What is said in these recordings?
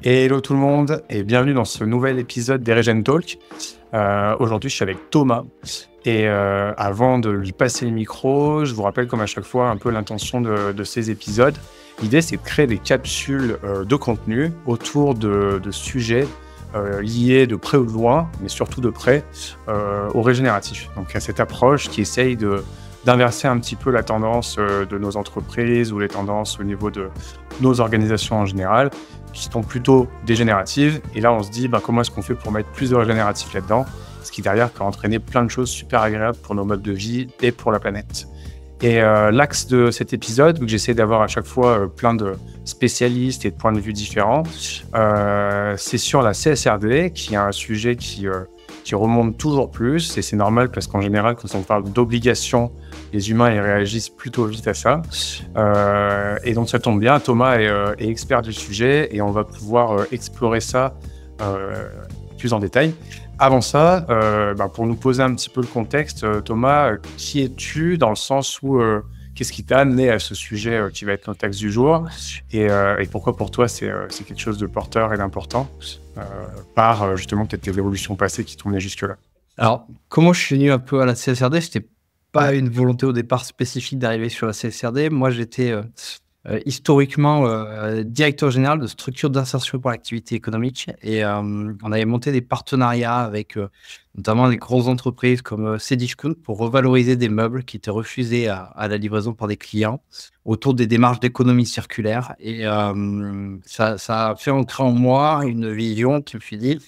Hello tout le monde et bienvenue dans ce nouvel épisode d'Eregen Talk. Aujourd'hui, je suis avec Thomas et avant de lui passer le micro, je vous rappelle comme à chaque fois un peu l'intention de ces épisodes. L'idée, c'est de créer des capsules de contenu autour de sujets liés de près ou de loin, mais surtout de près, au régénératif. Donc à cette approche qui essaye d'inverser un petit peu la tendance de nos entreprises ou les tendances au niveau de nos organisations en général, qui sont plutôt dégénératives. Et là, on se dit, comment est-ce qu'on fait pour mettre plus de régénératif là-dedans, ce qui derrière peut entraîner plein de choses super agréables pour nos modes de vie et pour la planète. Et l'axe de cet épisode, où j'essaie d'avoir à chaque fois plein de spécialistes et de points de vue différents, c'est sur la CSRD, qui est un sujet qui remonte toujours plus, et c'est normal parce qu'en général, quand on parle d'obligations, les humains ils réagissent plutôt vite à ça. Et donc ça tombe bien, Thomas est expert du sujet et on va pouvoir explorer ça plus en détail. Avant ça, pour nous poser un petit peu le contexte, Thomas, qui es-tu dans le sens où qu'est-ce qui t'a amené à ce sujet qui va être notre axe du jour et pourquoi pour toi c'est quelque chose de porteur et d'important par justement peut-être tes évolutions passées qui t'ont mené jusque-là. Alors, comment je suis venu un peu à la CSRD, c'était pas une volonté au départ spécifique d'arriver sur la CSRD. Moi, j'étais historiquement directeur général de structure d'insertion pour l'activité économique et on avait monté des partenariats avec notamment des grosses entreprises comme Cdiscount pour revaloriser des meubles qui étaient refusés à la livraison par des clients autour des démarches d'économie circulaire. Et ça a fait entrer en moi une vision qui me suis dit,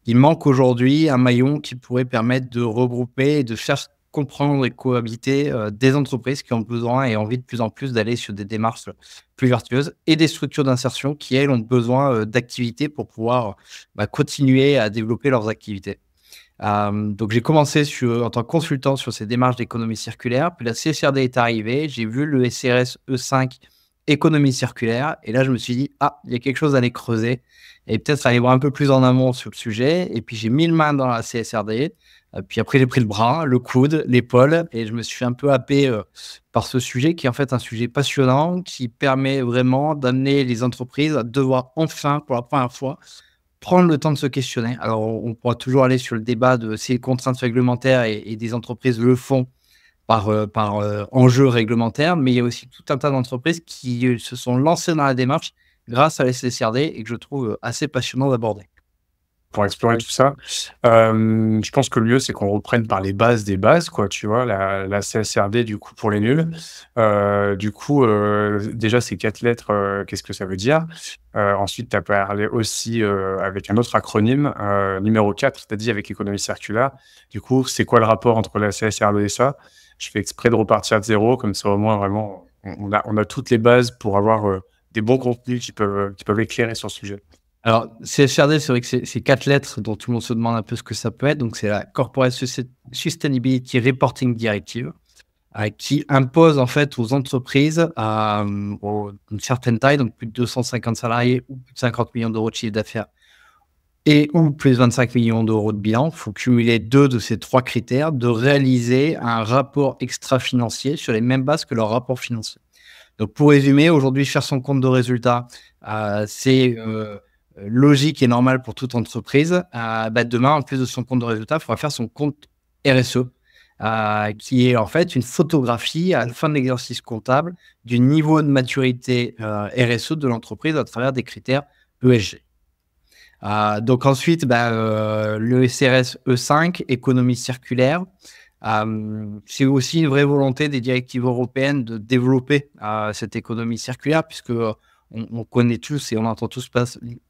il manque aujourd'hui un maillon qui pourrait permettre de regrouper et de faire comprendre et cohabiter des entreprises qui ont besoin et envie de plus en plus d'aller sur des démarches plus vertueuses et des structures d'insertion qui, elles, ont besoin d'activités pour pouvoir continuer à développer leurs activités. Donc, j'ai commencé en tant que consultant sur ces démarches d'économie circulaire. Puis la CSRD est arrivée, j'ai vu le SRS E5 économie circulaire. Et là, je me suis dit, il y a quelque chose à aller creuser et peut-être aller voir un peu plus en amont sur le sujet. Et puis, j'ai mis le main dans la CSRD. Puis après, j'ai pris le bras, le coude, l'épaule et je me suis un peu happé par ce sujet qui est en fait un sujet passionnant qui permet vraiment d'amener les entreprises à devoir enfin, pour la première fois, prendre le temps de se questionner. Alors, on pourra toujours aller sur le débat de si les contraintes réglementaires et des entreprises le font par enjeu réglementaire, mais il y a aussi tout un tas d'entreprises qui se sont lancées dans la démarche grâce à la CSRD et que je trouve assez passionnant d'aborder. Pour explorer tout ça, je pense que le mieux, c'est qu'on reprenne par les bases des bases, quoi, tu vois, la CSRD, du coup, pour les nuls. Déjà, ces 4 lettres, qu'est-ce que ça veut dire? Ensuite, tu as parlé aussi avec un autre acronyme, numéro 4, tu as dit avec économie circulaire. Du coup, c'est quoi le rapport entre la CSRD et ça? Je fais exprès de repartir de zéro, comme ça, au moins, vraiment, on a toutes les bases pour avoir des bons contenus qui peuvent éclairer sur le sujet. Alors, CSRD, c'est vrai que c'est 4 lettres dont tout le monde se demande un peu ce que ça peut être. Donc, c'est la Corporate Sustainability Reporting Directive qui impose en fait aux entreprises une certaine taille, donc plus de 250 salariés ou plus de 50 millions d'euros de chiffre d'affaires et ou plus de 25 millions d'euros de bilan. Il faut cumuler 2 de ces 3 critères, de réaliser un rapport extra-financier sur les mêmes bases que leur rapport financier. Donc, pour résumer, aujourd'hui, faire son compte de résultat, c'est logique et normal pour toute entreprise. Demain, en plus de son compte de résultat, il faudra faire son compte RSE, qui est en fait une photographie à la fin de l'exercice comptable du niveau de maturité RSE de l'entreprise à travers des critères ESG. Donc ensuite, le SRS E5, économie circulaire, c'est aussi une vraie volonté des directives européennes de développer cette économie circulaire puisque on connaît tous et on entend tous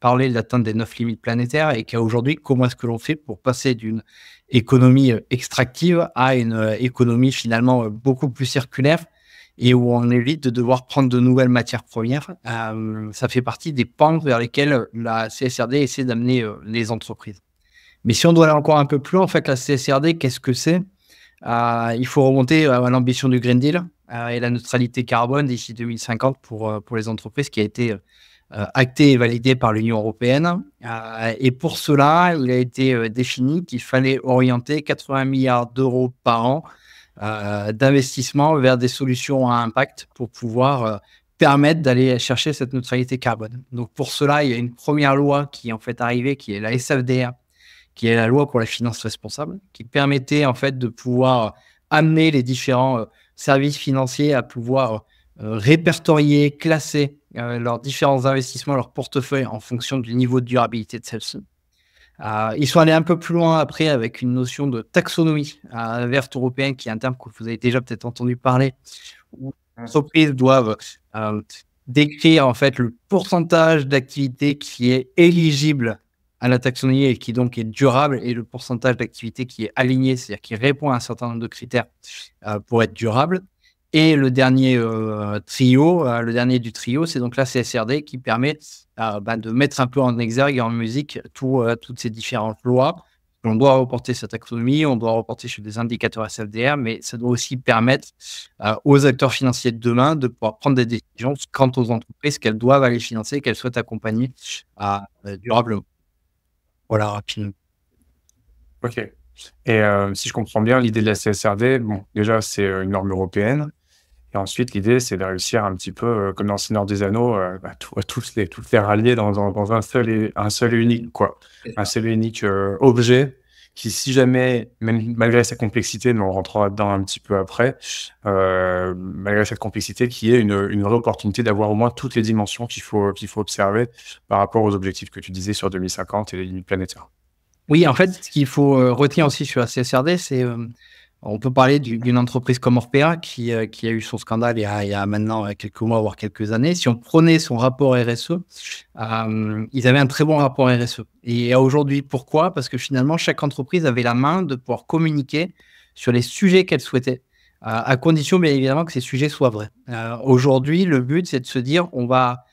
parler de l'atteinte des 9 limites planétaires et qu'aujourd'hui, comment est-ce que l'on fait pour passer d'une économie extractive à une économie finalement beaucoup plus circulaire et où on évite de devoir prendre de nouvelles matières premières. Ça fait partie des pans vers lesquels la CSRD essaie d'amener les entreprises. Mais si on doit aller encore un peu plus loin, en fait, la CSRD, qu'est-ce que c'est? Il faut remonter à l'ambition du Green Deal et la neutralité carbone d'ici 2050 pour les entreprises qui a été actée et validée par l'Union européenne. Et pour cela, il a été défini qu'il fallait orienter 80 milliards d'euros par an d'investissement vers des solutions à impact pour pouvoir permettent d'aller chercher cette neutralité carbone. Donc pour cela, il y a une première loi qui est en fait arrivée, qui est la SFDR, qui est la loi pour la finance responsable, qui permettait en fait de pouvoir amener les différents services financiers à pouvoir répertorier, classer leurs différents investissements, leur portefeuille en fonction du niveau de durabilité de celle-ci. Ils sont allés un peu plus loin après avec une notion de taxonomie verte européenne, qui est un terme que vous avez déjà peut-être entendu parler, où les entreprises doivent décrire en fait le pourcentage d'activité qui est éligible à la taxonomie et qui donc est durable, et le pourcentage d'activité qui est aligné, c'est-à-dire qui répond à un certain nombre de critères pour être durable. Et le dernier le dernier du trio, c'est donc la CSRD, qui permet de mettre un peu en exergue et en musique toutes ces différentes lois. On doit reporter sa taxonomie, on doit reporter sur des indicateurs SFDR, mais ça doit aussi permettre aux acteurs financiers de demain de pouvoir prendre des décisions quant aux entreprises qu'elles doivent aller financer, qu'elles souhaitent accompagner durablement. Voilà, rapidement. Ok. Et si je comprends bien, l'idée de la CSRD, bon, déjà, c'est une norme européenne. Et ensuite, l'idée, c'est de réussir un petit peu, comme dans le Seigneur des Anneaux, toutes les rallier dans un seul et unique, quoi. Un seul et unique objet qui, si jamais, même malgré sa complexité, mais on rentrera dedans un petit peu après, malgré cette complexité, qui est une vraie opportunité d'avoir au moins toutes les dimensions qu'il faut observer par rapport aux objectifs que tu disais sur 2050 et les limites planétaires. Oui, en fait, ce qu'il faut retenir aussi sur la CSRD, c'est on peut parler d'une entreprise comme Orpea qui a eu son scandale il y a maintenant quelques mois, voire quelques années. Si on prenait son rapport RSE, ils avaient un très bon rapport RSE. Et aujourd'hui, pourquoi? Parce que finalement, chaque entreprise avait la main de pouvoir communiquer sur les sujets qu'elle souhaitait, à condition bien évidemment que ces sujets soient vrais. Aujourd'hui, le but, c'est de se dire, on va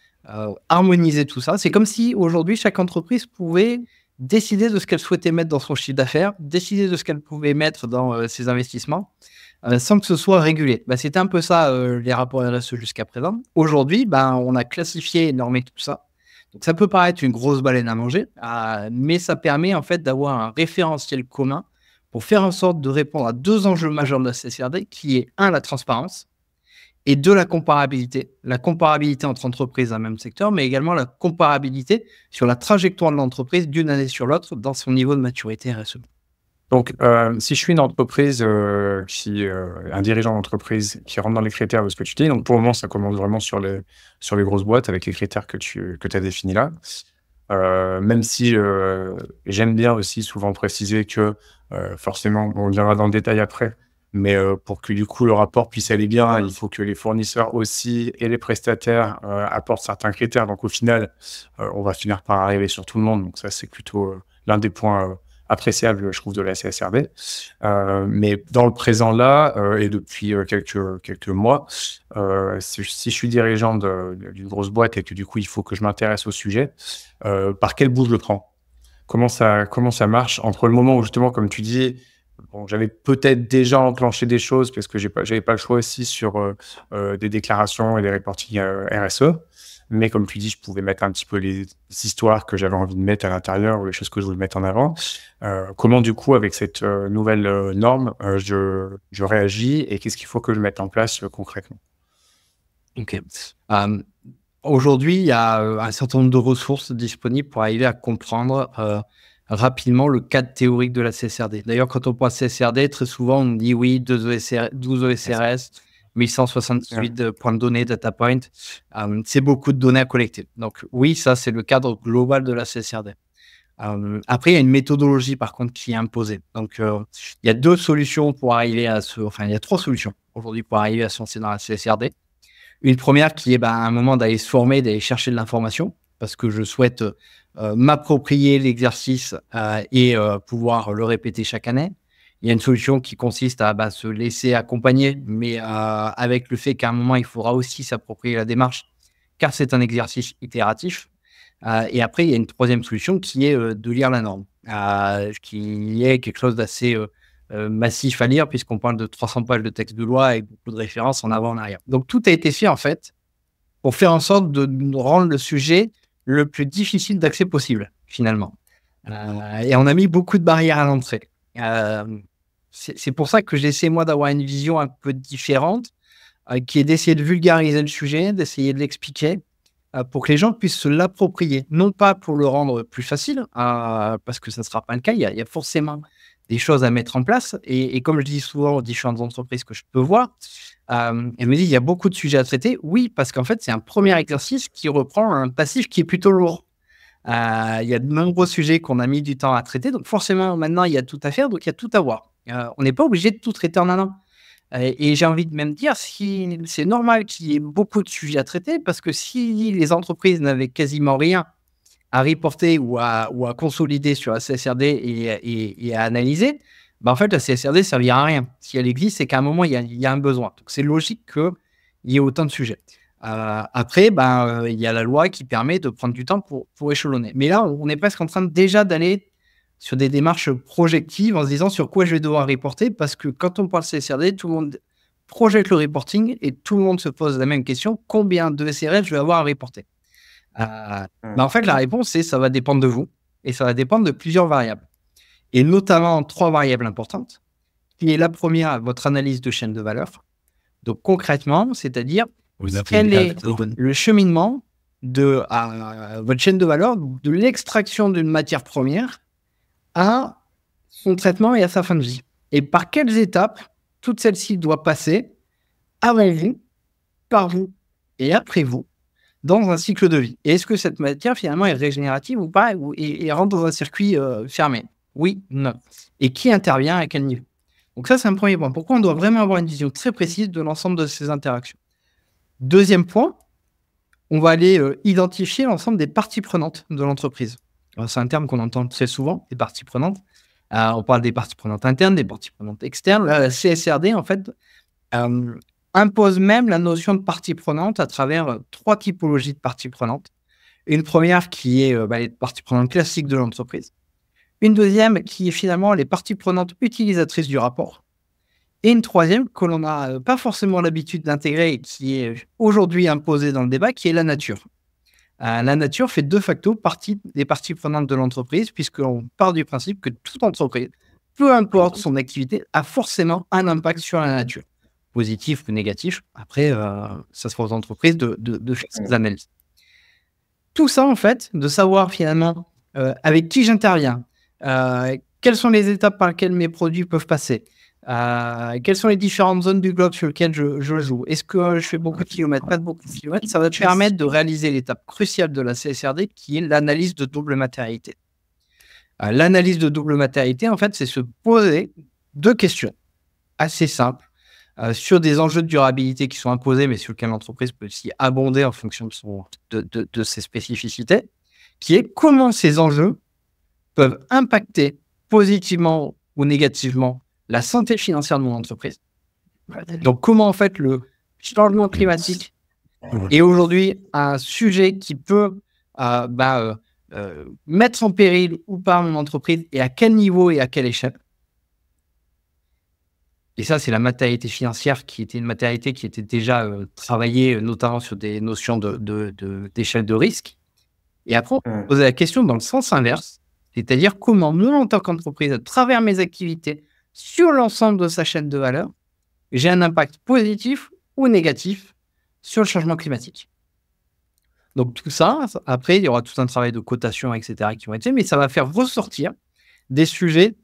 harmoniser tout ça. C'est comme si aujourd'hui, chaque entreprise pouvait décider de ce qu'elle souhaitait mettre dans son chiffre d'affaires, décider de ce qu'elle pouvait mettre dans ses investissements, sans que ce soit régulé. C'était un peu ça, les rapports RSE jusqu'à présent. Aujourd'hui, on a classifié et normé tout ça. Donc ça peut paraître une grosse baleine à manger, mais ça permet en fait d'avoir un référentiel commun pour faire en sorte de répondre à deux enjeux majeurs de la CSRD, qui est la transparence, et de la comparabilité entre entreprises dans le même secteur, mais également la comparabilité sur la trajectoire de l'entreprise d'une année sur l'autre dans son niveau de maturité RSE. Donc, si je suis une entreprise, un dirigeant d'entreprise qui rentre dans les critères de ce que tu dis, donc pour le moment, ça commence vraiment sur les grosses boîtes avec les critères que tu as définis là. Même si j'aime bien aussi souvent préciser que forcément, on viendra dans le détail après, mais pour que du coup le rapport puisse aller bien, il faut que les fournisseurs aussi et les prestataires apportent certains critères. Donc au final, on va finir par arriver sur tout le monde. Donc ça, c'est plutôt l'un des points appréciables, je trouve, de la CSRD. Mais dans le présent là, et depuis quelques mois, si je suis dirigeant d'une grosse boîte et que du coup il faut que je m'intéresse au sujet, par quel bout je le prends? Comment ça marche entre le moment où justement, comme tu dis, bon, j'avais peut-être déjà enclenché des choses parce que j'avais pas le choix aussi sur des déclarations et des reportings RSE. Mais comme tu dis, je pouvais mettre un petit peu les histoires que j'avais envie de mettre à l'intérieur ou les choses que je voulais mettre en avant. Comment du coup, avec cette nouvelle norme, je réagis et qu'est-ce qu'il faut que je mette en place concrètement? Ok. Aujourd'hui, il y a un certain nombre de ressources disponibles pour arriver à comprendre rapidement le cadre théorique de la CSRD. D'ailleurs, quand on parle CSRD, très souvent, on dit oui, 12 ESRS, 1178 points de données, data point. C'est beaucoup de données à collecter. Donc oui, ça, c'est le cadre global de la CSRD. Après, il y a une méthodologie, par contre, qui est imposée. Donc, il y a deux solutions pour arriver il y a trois solutions aujourd'hui pour arriver à se lancer dans la CSRD. Une première qui est à un moment d'aller se former, d'aller chercher de l'information, parce que je souhaite m'approprier l'exercice et pouvoir le répéter chaque année. Il y a une solution qui consiste à se laisser accompagner, mais avec le fait qu'à un moment, il faudra aussi s'approprier la démarche, car c'est un exercice itératif. Et après, il y a une troisième solution qui est de lire la norme, qui est quelque chose d'assez massif à lire, puisqu'on parle de 300 pages de texte de loi avec beaucoup de références en avant, en arrière. Donc, tout a été fait, en fait, pour faire en sorte de rendre le sujet le plus difficile d'accès possible, finalement. Et on a mis beaucoup de barrières à l'entrée. C'est pour ça que j'essaie, moi, d'avoir une vision un peu différente, qui est d'essayer de vulgariser le sujet, d'essayer de l'expliquer pour que les gens puissent se l'approprier. Non pas pour le rendre plus facile, parce que ça ne sera pas le cas. Il y a forcément des choses à mettre en place. Et comme je dis souvent aux différentes entreprises que je peux voir, elles me disent il y a beaucoup de sujets à traiter. Oui, parce qu'en fait, c'est un premier exercice qui reprend un passif qui est plutôt lourd. Il y a de nombreux sujets qu'on a mis du temps à traiter. Donc forcément, maintenant, il y a tout à faire. Donc il y a tout à voir. On n'est pas obligé de tout traiter en un an. Et j'ai envie de même dire, si c'est normal qu'il y ait beaucoup de sujets à traiter, parce que si les entreprises n'avaient quasiment rien à reporter ou à consolider sur la CSRD et à analyser, en fait, la CSRD ne servira à rien. Si elle existe, c'est qu'à un moment, il y a un besoin. Donc, c'est logique qu'il y ait autant de sujets. Après, il y a la loi qui permet de prendre du temps pour échelonner. Mais là, on est presque en train déjà d'aller sur des démarches projectives en se disant sur quoi je vais devoir reporter, parce que quand on parle CSRD, tout le monde projette le reporting et tout le monde se pose la même question: combien de SRL je vais avoir à reporter? En fait, la réponse, c'est ça va dépendre de vous et ça va dépendre de plusieurs variables. Et notamment 3 variables importantes, qui est la première, votre analyse de chaîne de valeur. Donc concrètement, c'est-à-dire quel est le cheminement de votre chaîne de valeur, de l'extraction d'une matière première à son traitement et à sa fin de vie. Et par quelles étapes toute celle-ci doit passer avant vous, par vous et après vous, dans un cycle de vie. Et est-ce que cette matière, finalement, est régénérative ou pas, et rentre dans un circuit fermé? Oui, non. Et qui intervient à quel niveau? Donc ça, c'est un premier point. Pourquoi on doit vraiment avoir une vision très précise de l'ensemble de ces interactions? Deuxième point, on va aller identifier l'ensemble des parties prenantes de l'entreprise. C'est un terme qu'on entend très souvent, les parties prenantes. On parle des parties prenantes internes, des parties prenantes externes. La CSRD, en fait, impose même la notion de partie prenante à travers 3 typologies de parties prenantes. Une première qui est les parties prenantes classiques de l'entreprise. Une deuxième qui est finalement les parties prenantes utilisatrices du rapport. Et une troisième que l'on n'a pas forcément l'habitude d'intégrer et qui est aujourd'hui imposée dans le débat, qui est la nature. La nature fait de facto partie des parties prenantes de l'entreprise, puisqu'on part du principe que toute entreprise, peu importe son activité, a forcément un impact sur la nature, positif ou négatif. Après, ça sera aux entreprises de faire ces analyses. Tout ça, en fait, de savoir finalement avec qui j'interviens, quelles sont les étapes par lesquelles mes produits peuvent passer, quelles sont les différentes zones du globe sur lesquelles je joue, est-ce que je fais beaucoup de kilomètres, pas beaucoup de kilomètres, ça va te permettre de réaliser l'étape cruciale de la CSRD, qui est l'analyse de double matérialité. L'analyse de double matérialité, en fait, c'est se poser 2 questions assez simples sur des enjeux de durabilité qui sont imposés, mais sur lesquels l'entreprise peut aussi abonder en fonction de ses spécificités, qui est comment ces enjeux peuvent impacter positivement ou négativement la santé financière de mon entreprise. Donc, comment en fait le changement climatique est aujourd'hui un sujet qui peut mettre en péril ou pas mon entreprise, et à quel niveau et à quelle échelle. Et ça, c'est la matérialité financière, qui était une matérialité qui était déjà travaillée notamment sur des notions d'échelle de risque. Et après, on peut poser la question dans le sens inverse, c'est-à-dire comment, moi, en tant qu'entreprise, à travers mes activités, sur l'ensemble de sa chaîne de valeur, j'ai un impact positif ou négatif sur le changement climatique. Donc tout ça, après, il y aura tout un travail de cotation, etc., qui vont être faits, mais ça va faire ressortir des sujets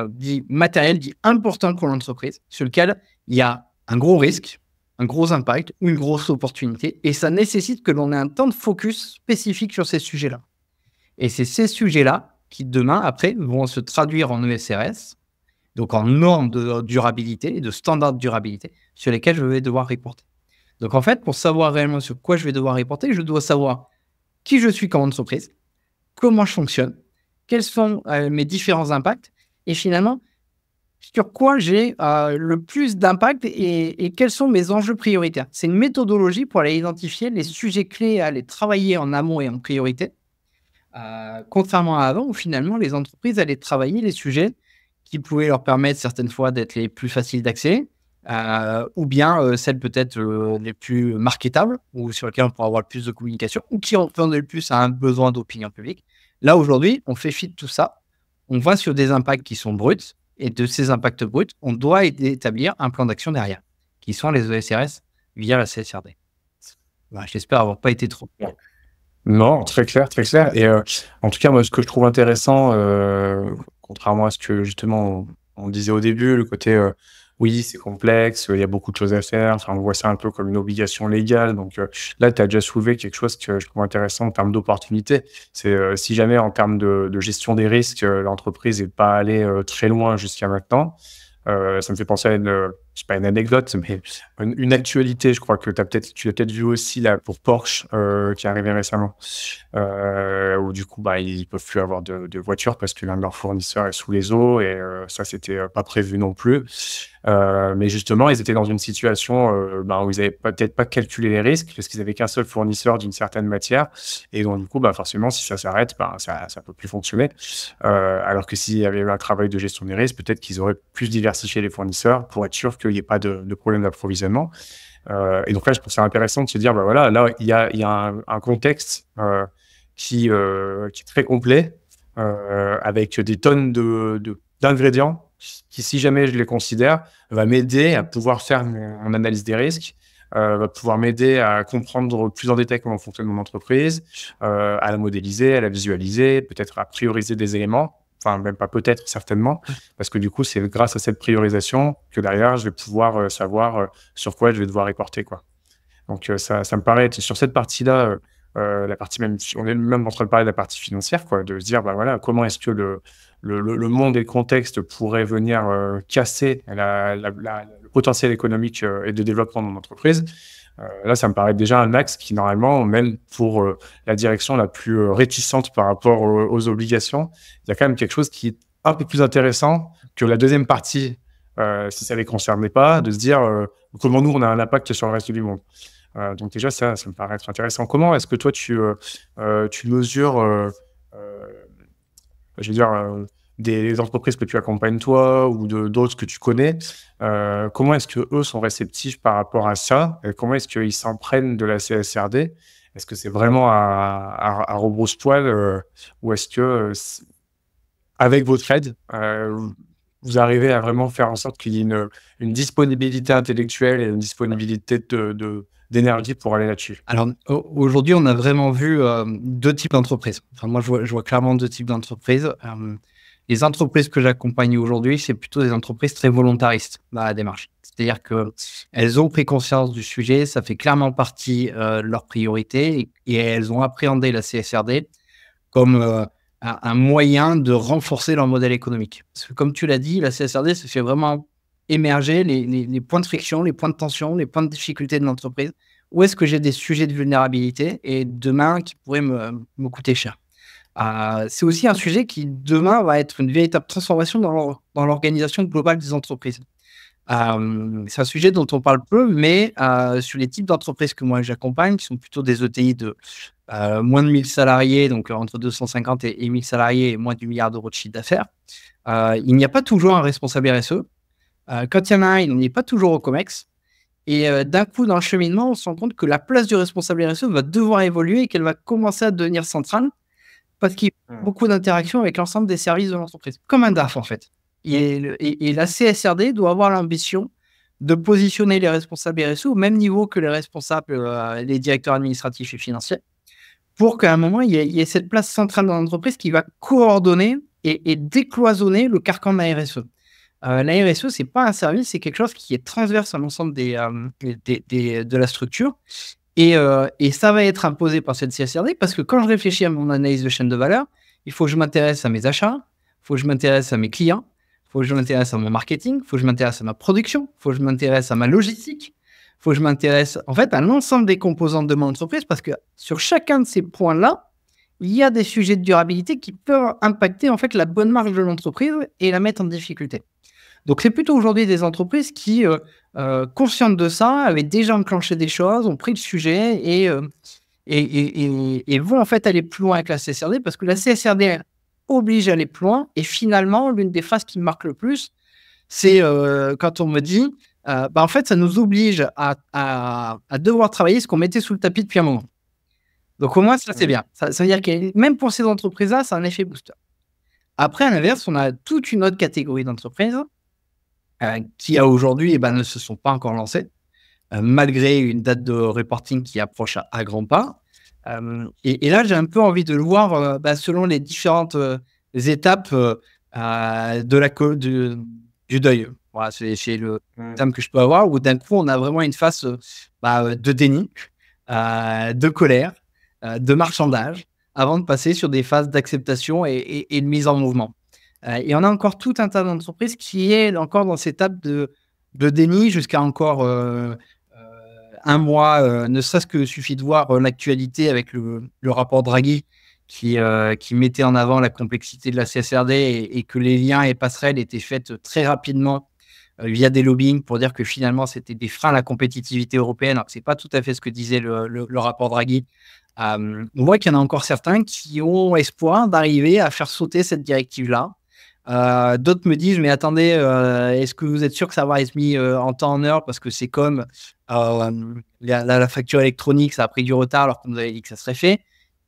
dits matériels, dits importants pour l'entreprise, sur lesquels il y a un gros risque, un gros impact ou une grosse opportunité, et ça nécessite que l'on ait un temps de focus spécifique sur ces sujets-là. Et c'est ces sujets-là qui, demain, après, vont se traduire en ESRS, donc en normes de durabilité et de standards de durabilité, sur lesquels je vais devoir reporter. Donc en fait, pour savoir réellement sur quoi je vais devoir reporter, je dois savoir qui je suis comme entreprise, comment je fonctionne, quels sont mes différents impacts, et finalement, sur quoi j'ai le plus d'impact et quels sont mes enjeux prioritaires. C'est une méthodologie pour aller identifier les sujets clés à aller travailler en amont et en priorité, contrairement à avant, où finalement les entreprises allaient travailler les sujets qui pouvaient leur permettre certaines fois d'être les plus faciles d'accès, ou bien celles peut-être les plus marketables, ou sur lesquelles on pourra avoir le plus de communication, ou qui répondaient le plus à un besoin d'opinion publique. Là, aujourd'hui, on fait fi de tout ça. On va sur des impacts qui sont bruts, et de ces impacts bruts, on doit établir un plan d'action derrière, qui sont les ESRS via la CSRD. Bah, j'espère avoir pas été trop. Non, très clair, très clair. Et en tout cas, moi, ce que je trouve intéressant, contrairement à ce que justement on disait au début, le côté oui, c'est complexe, il y a beaucoup de choses à faire. Enfin, on voit ça un peu comme une obligation légale. Donc là, tu as déjà soulevé quelque chose que je trouve intéressant en termes d'opportunité. C'est si jamais en termes de gestion des risques, l'entreprise n'est pas allée très loin jusqu'à maintenant. Ça me fait penser à c'est pas une anecdote, mais une actualité, je crois que tu l'as peut-être vu aussi là pour Porsche, qui est arrivé récemment, où du coup, bah, ils peuvent plus avoir de voiture parce que l'un de leurs fournisseurs est sous les eaux et ça, c'était pas prévu non plus. Mais justement, ils étaient dans une situation ben, où ils avaient peut-être pas calculé les risques parce qu'ils avaient qu'un seul fournisseur d'une certaine matière et donc du coup, bah, forcément, si ça s'arrête, ben, ça peut plus fonctionner. Alors que s'il y avait eu un travail de gestion des risques, peut-être qu'ils auraient plus diversifié les fournisseurs pour être sûr qu'il n'y ait pas de problème d'approvisionnement. Et donc là, je trouve ça intéressant de se dire, bah voilà, là, il y a un contexte qui est très complet, avec des tonnes d'ingrédients qui, si jamais je les considère, va m'aider à pouvoir faire mon analyse des risques, va pouvoir m'aider à comprendre plus en détail comment fonctionne mon entreprise, à la modéliser, à la visualiser, peut-être à prioriser des éléments. Enfin, même pas peut-être, certainement, parce que du coup, c'est grâce à cette priorisation que derrière, je vais pouvoir savoir sur quoi je vais devoir reporter, quoi. Donc, ça me paraît être sur cette partie-là, la partie même, on est même en train de parler de la partie financière, quoi, de se dire, bah voilà, comment est-ce que le monde et le contexte pourraient venir casser le potentiel économique et de développement de mon entreprise. Là, ça me paraît déjà un axe qui, normalement, même pour la direction la plus réticente par rapport aux obligations, il y a quand même quelque chose qui est un peu plus intéressant que la deuxième partie, si ça ne les concernait pas, de se dire comment nous, on a un impact sur le reste du monde. Donc déjà, ça me paraît être intéressant. Comment est-ce que toi, tu mesures, je veux dire, des entreprises que tu accompagnes toi ou d'autres que tu connais, comment est-ce qu'eux sont réceptifs par rapport à ça? Et comment est-ce qu'ils s'en prennent de la CSRD? Est-ce que c'est vraiment à rebrousse-poil ou est-ce que, avec votre aide, vous arrivez à vraiment faire en sorte qu'il y ait une disponibilité intellectuelle et une disponibilité d'énergie pour aller là-dessus? Alors, aujourd'hui, on a vraiment vu deux types d'entreprises. Enfin, moi, je vois clairement deux types d'entreprises. Les entreprises que j'accompagne aujourd'hui, c'est plutôt des entreprises très volontaristes dans la démarche. C'est-à-dire qu'elles ont pris conscience du sujet, ça fait clairement partie de leurs priorités et elles ont appréhendé la CSRD comme un moyen de renforcer leur modèle économique. Parce que comme tu l'as dit, la CSRD, ça fait vraiment émerger les points de friction, les points de tension, les points de difficulté de l'entreprise. Où est-ce que j'ai des sujets de vulnérabilité et demain qui pourraient me coûter cher? C'est aussi un sujet qui, demain, va être une véritable transformation dans l'organisation globale des entreprises. C'est un sujet dont on parle peu, mais sur les types d'entreprises que moi j'accompagne, qui sont plutôt des ETI de moins de 1000 salariés, donc entre 250 et 1000 salariés et moins du milliard d'euros de chiffre d'affaires, il n'y a pas toujours un responsable RSE. Quand il y en a un, il n'y est pas toujours au COMEX. Et d'un coup, dans le cheminement, on se rend compte que la place du responsable RSE va devoir évoluer et qu'elle va commencer à devenir centrale parce qu'il y a beaucoup d'interactions avec l'ensemble des services de l'entreprise, comme un DAF en fait. Et la CSRD doit avoir l'ambition de positionner les responsables RSE au même niveau que les responsables, les directeurs administratifs et financiers, pour qu'à un moment, il y ait cette place centrale dans l'entreprise qui va coordonner et décloisonner le carcan de la RSE. La RSE, c'est pas un service, c'est quelque chose qui est transverse à l'ensemble de la structure. Et ça va être imposé par cette CSRD parce que quand je réfléchis à mon analyse de chaîne de valeur, il faut que je m'intéresse à mes achats, il faut que je m'intéresse à mes clients, il faut que je m'intéresse à mon marketing, il faut que je m'intéresse à ma production, il faut que je m'intéresse à ma logistique, il faut que je m'intéresse en fait à l'ensemble des composantes de mon entreprise parce que sur chacun de ces points-là, il y a des sujets de durabilité qui peuvent impacter en fait la bonne marge de l'entreprise et la mettre en difficulté. Donc, c'est plutôt aujourd'hui des entreprises qui, conscientes de ça, avaient déjà enclenché des choses, ont pris le sujet et vont en fait aller plus loin avec la CSRD parce que la CSRD oblige à aller plus loin. Et finalement, l'une des phrases qui me marque le plus, c'est quand on me dit en fait, ça nous oblige à devoir travailler ce qu'on mettait sous le tapis depuis un moment. Donc, au moins, ça, c'est bien. Ça veut dire que même pour ces entreprises-là, c'est un effet booster. Après, à l'inverse, on a toute une autre catégorie d'entreprises qui, aujourd'hui, ne se sont pas encore lancées malgré une date de reporting qui approche à grands pas. Et là, j'ai un peu envie de le voir selon les différentes étapes du deuil. Voilà, c'est le terme que je peux avoir, où d'un coup, on a vraiment une phase de déni, de colère, de marchandage, avant de passer sur des phases d'acceptation et de mise en mouvement. Et on a encore tout un tas d'entreprises qui est encore dans cette étape de déni jusqu'à encore un mois, ne serait-ce que suffit de voir l'actualité avec le rapport Draghi qui mettait en avant la complexité de la CSRD et que les liens et passerelles étaient faits très rapidement via des lobbying pour dire que finalement c'était des freins à la compétitivité européenne, alors que c'est pas tout à fait ce que disait le rapport Draghi. On voit qu'il y en a encore certains qui ont espoir d'arriver à faire sauter cette directive-là. D'autres me disent, mais attendez, est-ce que vous êtes sûr que ça va être mis en temps en heure, parce que c'est comme la facture électronique, ça a pris du retard alors qu'on nous avait dit que ça serait fait,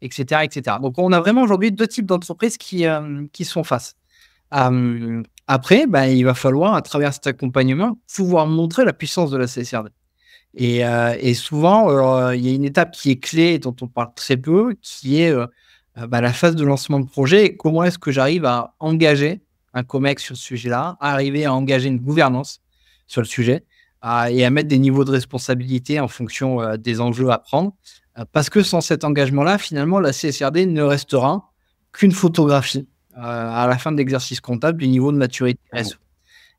etc., etc. Donc, on a vraiment aujourd'hui deux types d'entreprises qui se font face. Après, il va falloir, à travers cet accompagnement, pouvoir montrer la puissance de la CSRD. Et souvent, il y a une étape qui est clé et dont on parle très peu, qui est la phase de lancement de projet. Et comment est-ce que j'arrive à engager un COMEX sur ce sujet-là, à arriver à engager une gouvernance sur le sujet et à mettre des niveaux de responsabilité en fonction des enjeux à prendre. Parce que sans cet engagement-là, finalement, la CSRD ne restera qu'une photographie à la fin de l'exercice comptable du niveau de maturité RSE.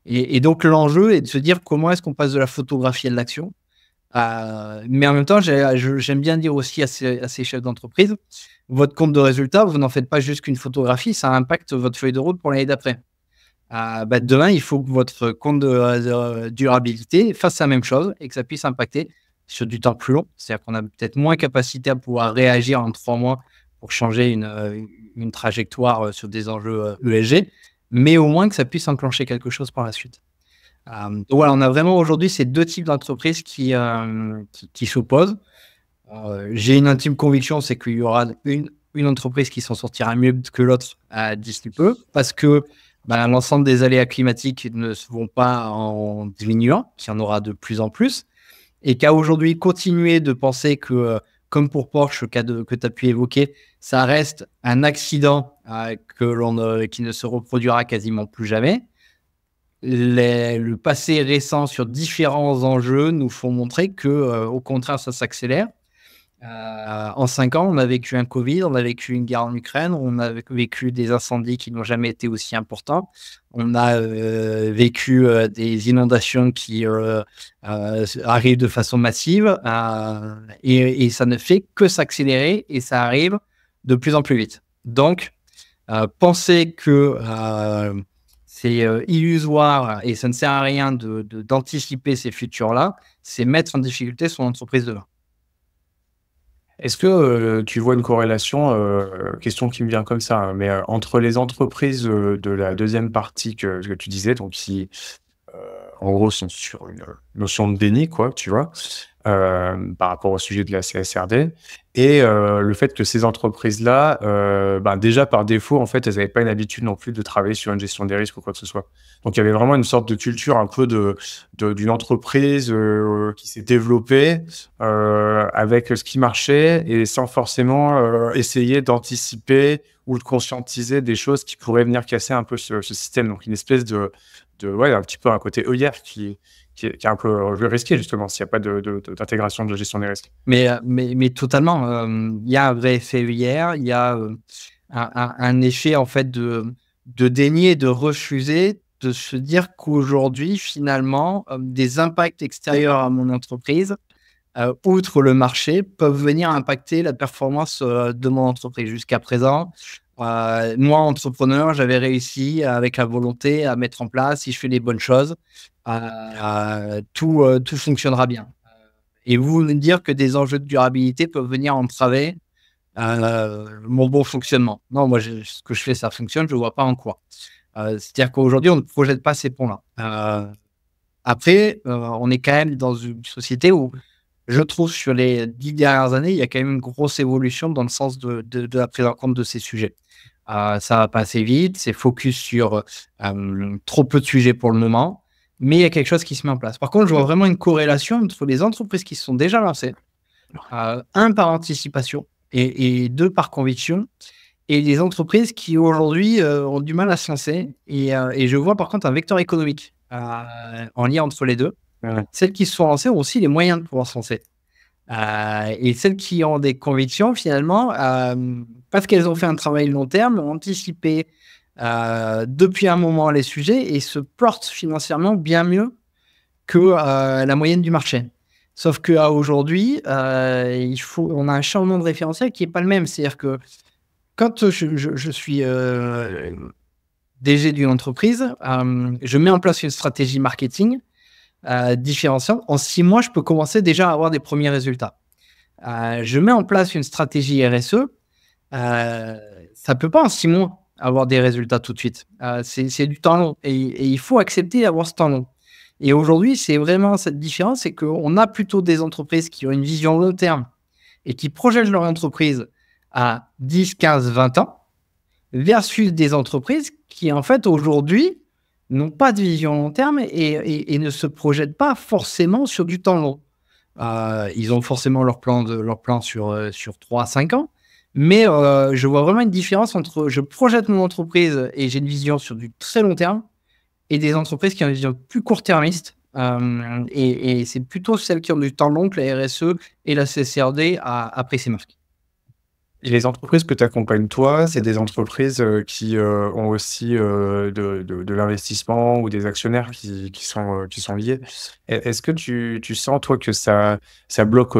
Et donc, l'enjeu est de se dire comment est-ce qu'on passe de la photographie à de l'action. Mais en même temps, j'aime bien dire aussi à ces chefs d'entreprise, votre compte de résultat, vous n'en faites pas juste qu'une photographie, ça impacte votre feuille de route pour l'année d'après. Demain, il faut que votre compte de durabilité fasse la même chose et que ça puisse impacter sur du temps plus long. C'est-à-dire qu'on a peut-être moins capacité à pouvoir réagir en 3 mois pour changer une trajectoire sur des enjeux ESG, mais au moins que ça puisse enclencher quelque chose par la suite. Donc voilà, on a vraiment aujourd'hui ces deux types d'entreprises qui s'opposent. J'ai une intime conviction, c'est qu'il y aura une entreprise qui s'en sortira mieux que l'autre d'ici peu, parce que l'ensemble des aléas climatiques ne se vont pas en diminuant, qu'il y en aura de plus en plus, et qu'à aujourd'hui, continuer de penser que, comme pour Porsche, que tu as pu évoquer, ça reste un accident qui ne se reproduira quasiment plus jamais. Le passé récent sur différents enjeux nous font montrer que, au contraire, ça s'accélère. En 5 ans, on a vécu un Covid, on a vécu une guerre en Ukraine, on a vécu des incendies qui n'ont jamais été aussi importants, on a vécu des inondations qui arrivent de façon massive et ça ne fait que s'accélérer et ça arrive de plus en plus vite. Donc, penser que c'est illusoire et ça ne sert à rien d'anticiper ces futurs-là, c'est mettre en difficulté son entreprise demain. Est-ce que tu vois une corrélation, question qui me vient comme ça, hein, mais entre les entreprises de la deuxième partie que tu disais, donc qui en gros sont sur une notion de déni, quoi, tu vois, par rapport au sujet de la CSRD, et le fait que ces entreprises-là, déjà par défaut, en fait, elles n'avaient pas une habitude non plus de travailler sur une gestion des risques ou quoi que ce soit. Donc il y avait vraiment une sorte de culture un peu d'une entreprise qui s'est développée avec ce qui marchait et sans forcément essayer d'anticiper ou de conscientiser des choses qui pourraient venir casser un peu ce système. Donc une espèce un petit peu un côté œillère qui est un peu risqué, justement, s'il n'y a pas d'intégration de la gestion des risques. Mais totalement. Il y a un vrai effet œillère, il y a un effet en fait de déni et de refuser de se dire qu'aujourd'hui, finalement, des impacts extérieurs à mon entreprise, outre le marché, peuvent venir impacter la performance de mon entreprise. Jusqu'à présent, moi, entrepreneur, j'avais réussi avec la volonté à mettre en place, si je fais les bonnes choses, tout fonctionnera bien. Et vous me dire que des enjeux de durabilité peuvent venir entraver mon bon fonctionnement. Non, moi, ce que je fais, ça fonctionne, je ne vois pas en quoi. C'est-à-dire qu'aujourd'hui, on ne projette pas ces ponts-là. Après, on est quand même dans une société où, je trouve, sur les 10 dernières années, il y a quand même une grosse évolution dans le sens de la prise en compte de ces sujets. Ça va pas assez vite, c'est focus sur trop peu de sujets pour le moment, mais il y a quelque chose qui se met en place. Par contre, je vois vraiment une corrélation entre les entreprises qui se sont déjà lancées, un, par anticipation, et deux, par conviction, et les entreprises qui aujourd'hui ont du mal à se lancer. Et je vois par contre un vecteur économique en lien entre les deux. Ouais. Celles qui se sont lancées ont aussi les moyens de pouvoir se lancer. Et celles qui ont des convictions, finalement, parce qu'elles ont fait un travail long terme, ont anticipé depuis un moment les sujets et se portent financièrement bien mieux que la moyenne du marché. Sauf qu'aujourd'hui, on a un changement de référentiel qui n'est pas le même. C'est-à-dire que quand je suis DG d'une entreprise, je mets en place une stratégie marketing différenciante. En 6 mois, je peux commencer déjà à avoir des premiers résultats. Je mets en place une stratégie RSE. Ça ne peut pas en 6 mois avoir des résultats tout de suite. C'est du temps long et il faut accepter d'avoir ce temps long. Et aujourd'hui, c'est vraiment cette différence, c'est qu'on a plutôt des entreprises qui ont une vision long terme et qui projettent leur entreprise à 10, 15, 20 ans versus des entreprises qui, en fait, aujourd'hui, n'ont pas de vision long terme et ne se projettent pas forcément sur du temps long. Ils ont forcément leur plan sur 3 à 5 ans, mais je vois vraiment une différence entre je projette mon entreprise et j'ai une vision sur du très long terme et des entreprises qui ont une vision plus court-termiste. Et c'est plutôt celles qui ont du temps long que la RSE et la CSRD à prix ces marques. Et les entreprises que tu accompagnes, toi, c'est des entreprises qui ont aussi de l'investissement ou des actionnaires qui sont liés. Est-ce que tu sens, toi, que ça bloque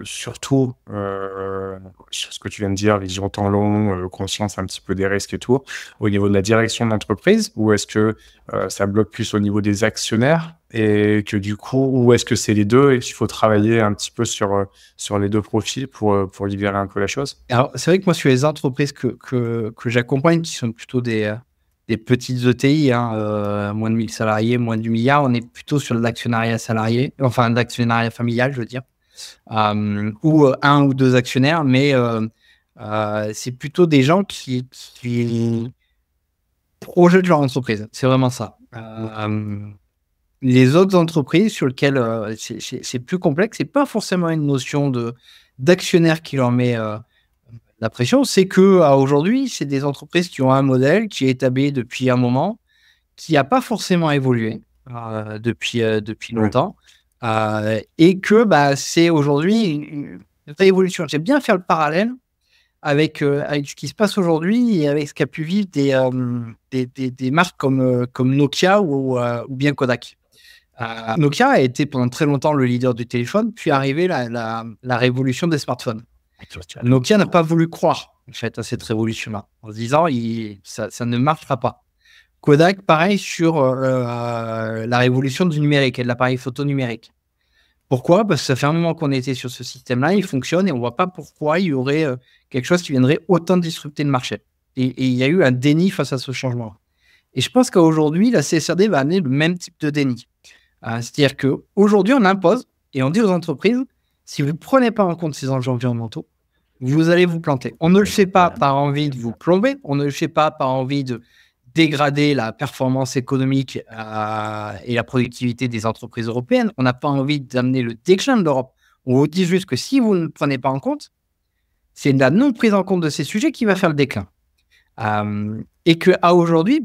surtout sur ce que tu viens de dire, vision temps long, conscience un petit peu des risques et tout, au niveau de la direction de l'entreprise, ou est-ce que ça bloque plus au niveau des actionnaires et que du coup, ou est-ce que c'est les deux et qu'il faut travailler un petit peu sur les deux profils pour libérer un peu la chose? Alors, c'est vrai que moi, sur les entreprises que j'accompagne, qui sont plutôt des petites ETI, moins de 1000 salariés, moins du milliard, on est plutôt sur de l'actionnariat salarié, enfin, de l'actionnariat familial, je veux dire, ou un ou deux actionnaires, mais c'est plutôt des gens qui projettent leur entreprise. C'est vraiment ça. Les autres entreprises sur lesquelles c'est plus complexe, c'est pas forcément une notion d'actionnaire qui leur met la pression, c'est que aujourd'hui, c'est des entreprises qui ont un modèle qui est établi depuis un moment, qui n'a pas forcément évolué depuis longtemps, et que c'est aujourd'hui une vraie évolution. J'aime bien faire le parallèle avec ce qui se passe aujourd'hui et avec ce qu'a pu vivre des marques comme Nokia ou bien Kodak. Nokia a été pendant très longtemps le leader du téléphone, puis arrivé la révolution des smartphones. Nokia n'a pas voulu croire en fait, à cette révolution-là, en se disant ça ne marchera pas. Kodak, pareil, sur la révolution du numérique et de l'appareil photo numérique. Pourquoi ? Parce que ça fait un moment qu'on était sur ce système-là, il fonctionne et on ne voit pas pourquoi il y aurait quelque chose qui viendrait autant disrupter le marché. Et il y a eu un déni face à ce changement. Et je pense qu'aujourd'hui, la CSRD va amener le même type de déni. C'est-à-dire qu'aujourd'hui, on impose et on dit aux entreprises, si vous ne prenez pas en compte ces enjeux environnementaux, vous allez vous planter. On ne le fait pas par envie de vous plomber, on ne le fait pas par envie de dégrader la performance économique et la productivité des entreprises européennes. On n'a pas envie d'amener le déclin de l'Europe. On vous dit juste que si vous ne prenez pas en compte, c'est la non prise en compte de ces sujets qui va faire le déclin. Et qu'à aujourd'hui,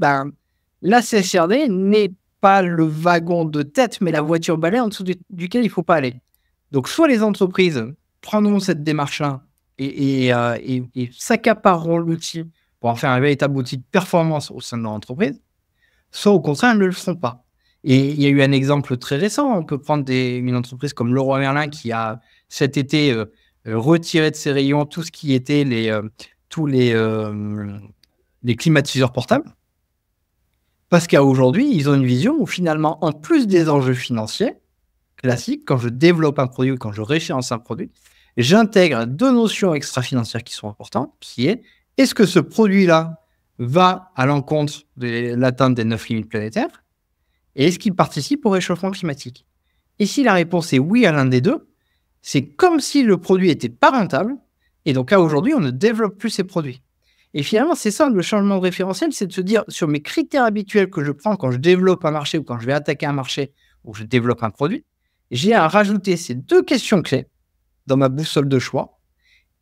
la CSRD n'est pas le wagon de tête, mais la voiture balai en dessous duquel il ne faut pas aller. Donc, soit les entreprises prendront cette démarche-là et s'accapareront l'outil pour en faire un véritable outil de performance au sein de leur entreprise, soit au contraire, elles ne le feront pas. Et il y a eu un exemple très récent. On peut prendre une entreprise comme Leroy Merlin qui a cet été retiré de ses rayons tout ce qui était tous les climatiseurs portables. Parce qu'aujourd'hui, ils ont une vision où finalement, en plus des enjeux financiers classiques, quand je développe un produit ou quand je référence un produit, j'intègre deux notions extra-financières qui sont importantes, qui est, est-ce que ce produit-là va à l'encontre de l'atteinte des 9 limites planétaires et est-ce qu'il participe au réchauffement climatique? Et si la réponse est oui à l'un des deux, c'est comme si le produit n'était pas rentable et donc là, aujourd'hui, on ne développe plus ces produits. Et finalement, c'est ça le changement de référentiel, c'est de se dire sur mes critères habituels que je prends quand je développe un marché ou quand je vais attaquer un marché ou je développe un produit, j'ai à rajouter ces 2 questions clés dans ma boussole de choix.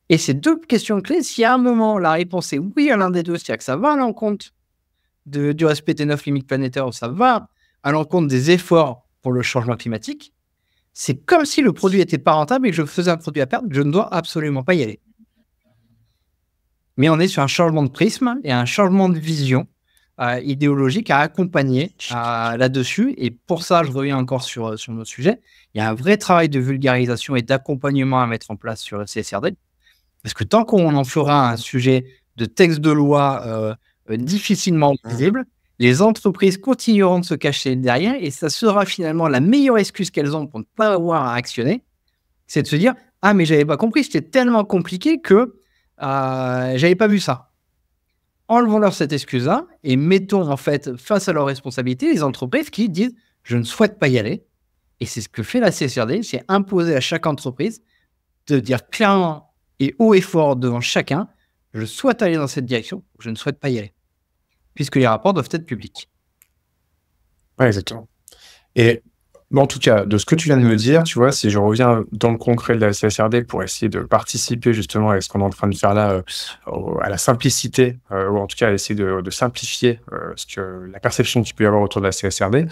Et ces 2 questions clés, si à un moment la réponse est oui à l'un des 2, c'est-à-dire que ça va à l'encontre du respect des 9 limites planétaires ou ça va à l'encontre des efforts pour le changement climatique, c'est comme si le produit n'était pas rentable et que je faisais un produit à perte, je ne dois absolument pas y aller. Mais on est sur un changement de prisme et un changement de vision idéologique à accompagner là-dessus. Et pour ça, je reviens encore sur notre sujet. Il y a un vrai travail de vulgarisation et d'accompagnement à mettre en place sur le CSRD. Parce que tant qu'on en fera un sujet de texte de loi difficilement visible, les entreprises continueront de se cacher derrière et ça sera finalement la meilleure excuse qu'elles ont pour ne pas avoir à actionner. C'est de se dire « Ah, mais j'avais pas compris, c'était tellement compliqué que j'avais pas vu ça. » Enlevons-leur cette excuse-là et mettons en fait face à leurs responsabilités les entreprises qui disent « Je ne souhaite pas y aller. » Et c'est ce que fait la CSRD, c'est imposer à chaque entreprise de dire clairement et haut et fort devant chacun « Je souhaite aller dans cette direction, je ne souhaite pas y aller. » Puisque les rapports doivent être publics. Ouais, exactement. Et en tout cas, de ce que tu viens de me dire, tu vois, si je reviens dans le concret de la CSRD pour essayer de participer justement à ce qu'on est en train de faire là, à la simplicité, ou en tout cas à essayer de simplifier la perception qu'il peut y avoir autour de la CSRD,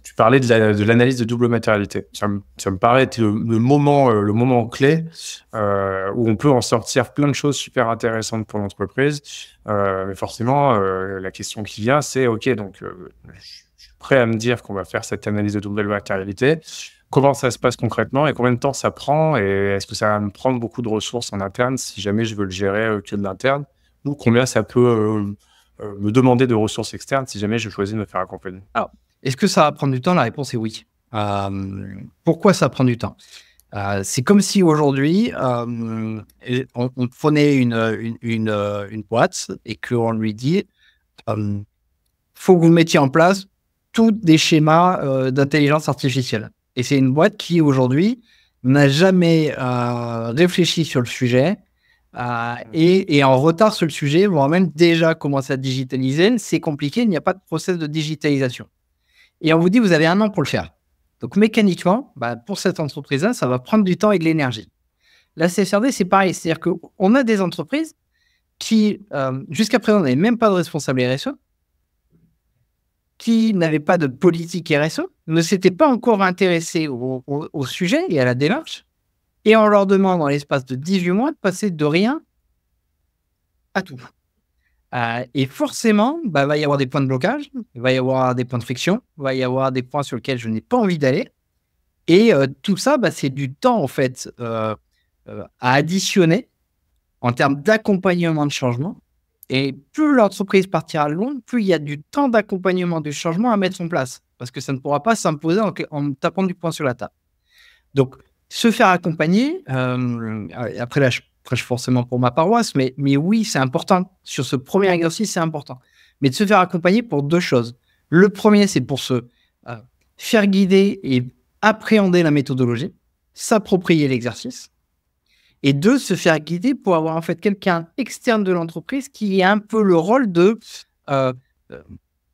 tu parlais de l'analyse de double matérialité. Ça me paraît être le moment clé où on peut en sortir plein de choses super intéressantes pour l'entreprise. Mais forcément, la question qui vient, c'est OK, donc je suis prêt à me dire qu'on va faire cette analyse de double matérialité. Comment ça se passe concrètement et combien de temps ça prend? Et est-ce que ça va me prendre beaucoup de ressources en interne si jamais je veux le gérer que de l'interne? Ou combien ça peut me demander de ressources externes si jamais je choisis de me faire accompagner? Alors, est-ce que ça va prendre du temps? La réponse est oui. Pourquoi ça prend du temps? C'est comme si aujourd'hui, on prenait une boîte et qu'on lui dit faut que vous mettiez en place tous des schémas d'intelligence artificielle. Et c'est une boîte qui, aujourd'hui, n'a jamais réfléchi sur le sujet et est en retard sur le sujet, voire même déjà commencé à digitaliser. C'est compliqué, il n'y a pas de process de digitalisation. Et on vous dit, vous avez 1 an pour le faire. Donc, mécaniquement, pour cette entreprise-là, ça va prendre du temps et de l'énergie. La CSRD, c'est pareil. C'est-à-dire qu'on a des entreprises qui, jusqu'à présent, n'avaient même pas de responsable RSE, qui n'avaient pas de politique RSE, ne s'étaient pas encore intéressés au sujet et à la démarche. Et on leur demande, dans l'espace de 18 mois, de passer de rien à tout. Et forcément, il va y avoir des points de blocage, il va y avoir des points de friction, il va y avoir des points sur lesquels je n'ai pas envie d'aller. Et tout ça, c'est du temps, en fait, à additionner en termes d'accompagnement de changement. Et plus l'entreprise partira loin, plus il y a du temps d'accompagnement du changement à mettre en place. Parce que ça ne pourra pas s'imposer en tapant du poing sur la table. Donc, se faire accompagner, après là, je prêche forcément pour ma paroisse, mais oui, c'est important. Sur ce premier exercice, c'est important. Mais de se faire accompagner pour 2 choses. Le premier, c'est pour se faire guider et appréhender la méthodologie, s'approprier l'exercice. Et 2, se faire guider pour avoir en fait quelqu'un externe de l'entreprise qui ait un peu le rôle de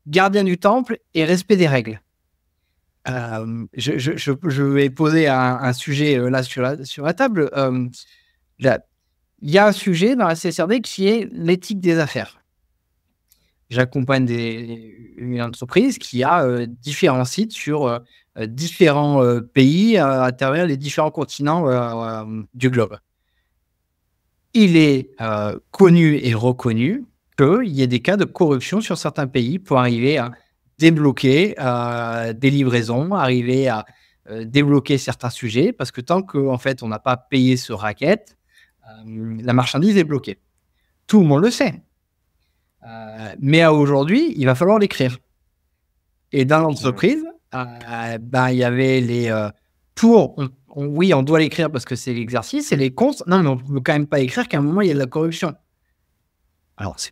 gardien du temple et respect des règles. Je vais poser un sujet là sur la table. Il y a un sujet dans la CSRD qui est l'éthique des affaires. J'accompagne une entreprise qui a différents sites sur différents pays à travers les différents continents du globe. Il est connu et reconnu qu'il y a des cas de corruption sur certains pays pour arriver à débloquer des livraisons, arriver à débloquer certains sujets, parce que tant qu'en fait, on n'a pas payé ce racket, la marchandise est bloquée. Tout le monde le sait. Mais aujourd'hui, il va falloir l'écrire. Et dans l'entreprise, il y avait les oui, on doit l'écrire parce que c'est l'exercice, et les contre, non, mais on ne peut quand même pas écrire qu'à un moment, il y a de la corruption. Alors, c'est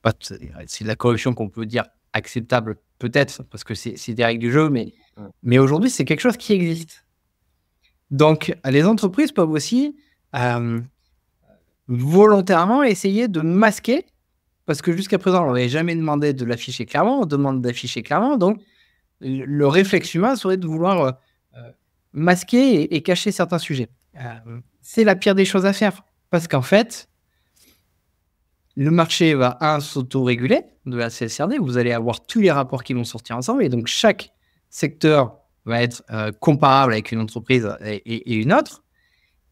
de la corruption qu'on peut dire acceptable, peut-être, parce que c'est des règles du jeu, mais aujourd'hui, c'est quelque chose qui existe. Donc, les entreprises peuvent aussi volontairement essayer de masquer parce que jusqu'à présent, on n'avait jamais demandé de l'afficher clairement, on demande d'afficher clairement. Donc, le réflexe humain serait de vouloir masquer et cacher certains sujets. C'est la pire des choses à faire, parce qu'en fait, le marché va, s'auto-réguler de la CSRD. Vous allez avoir tous les rapports qui vont sortir ensemble. Et donc, chaque secteur va être comparable avec une entreprise et une autre.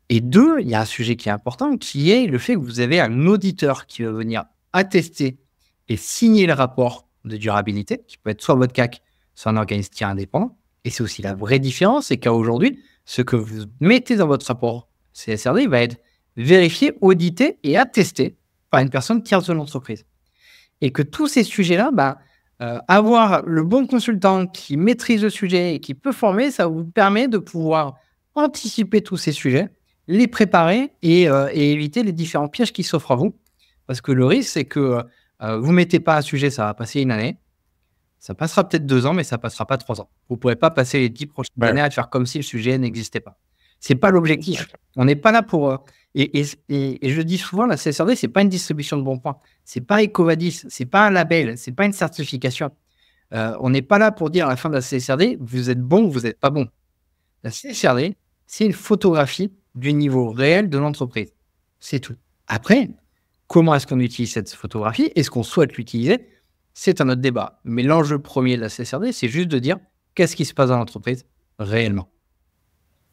Et deux, il y a un sujet qui est important, qui est le fait que vous avez un auditeur qui va venir attester et signer le rapport de durabilité, qui peut être soit votre CAC, soit un organisme tiers indépendant. Et c'est aussi la vraie différence, c'est qu'aujourd'hui, ce que vous mettez dans votre rapport CSRD va être vérifié, audité et attesté par une personne tierce de l'entreprise. Et que tous ces sujets-là, avoir le bon consultant qui maîtrise le sujet et qui peut former, ça vous permet de pouvoir anticiper tous ces sujets, les préparer et éviter les différents pièges qui s'offrent à vous. Parce que le risque, c'est que vous ne mettez pas un sujet, ça va passer une année. Ça passera peut-être 2 ans, mais ça ne passera pas 3 ans. Vous ne pourrez pas passer les 10 prochaines années à faire comme si le sujet n'existait pas. Ce n'est pas l'objectif. On n'est pas là pour... Et je dis souvent, la CSRD, ce n'est pas une distribution de bons points. Ce n'est pas EcoVadis, ce n'est pas un label, ce n'est pas une certification. On n'est pas là pour dire à la fin de la CSRD, vous êtes bon ou vous n'êtes pas bon. La CSRD, c'est une photographie du niveau réel de l'entreprise. C'est tout. Après, comment est-ce qu'on utilise cette photographie? Est-ce qu'on souhaite l'utiliser? C'est un autre débat. Mais l'enjeu premier de la CSRD, c'est juste de dire qu'est-ce qui se passe dans l'entreprise réellement.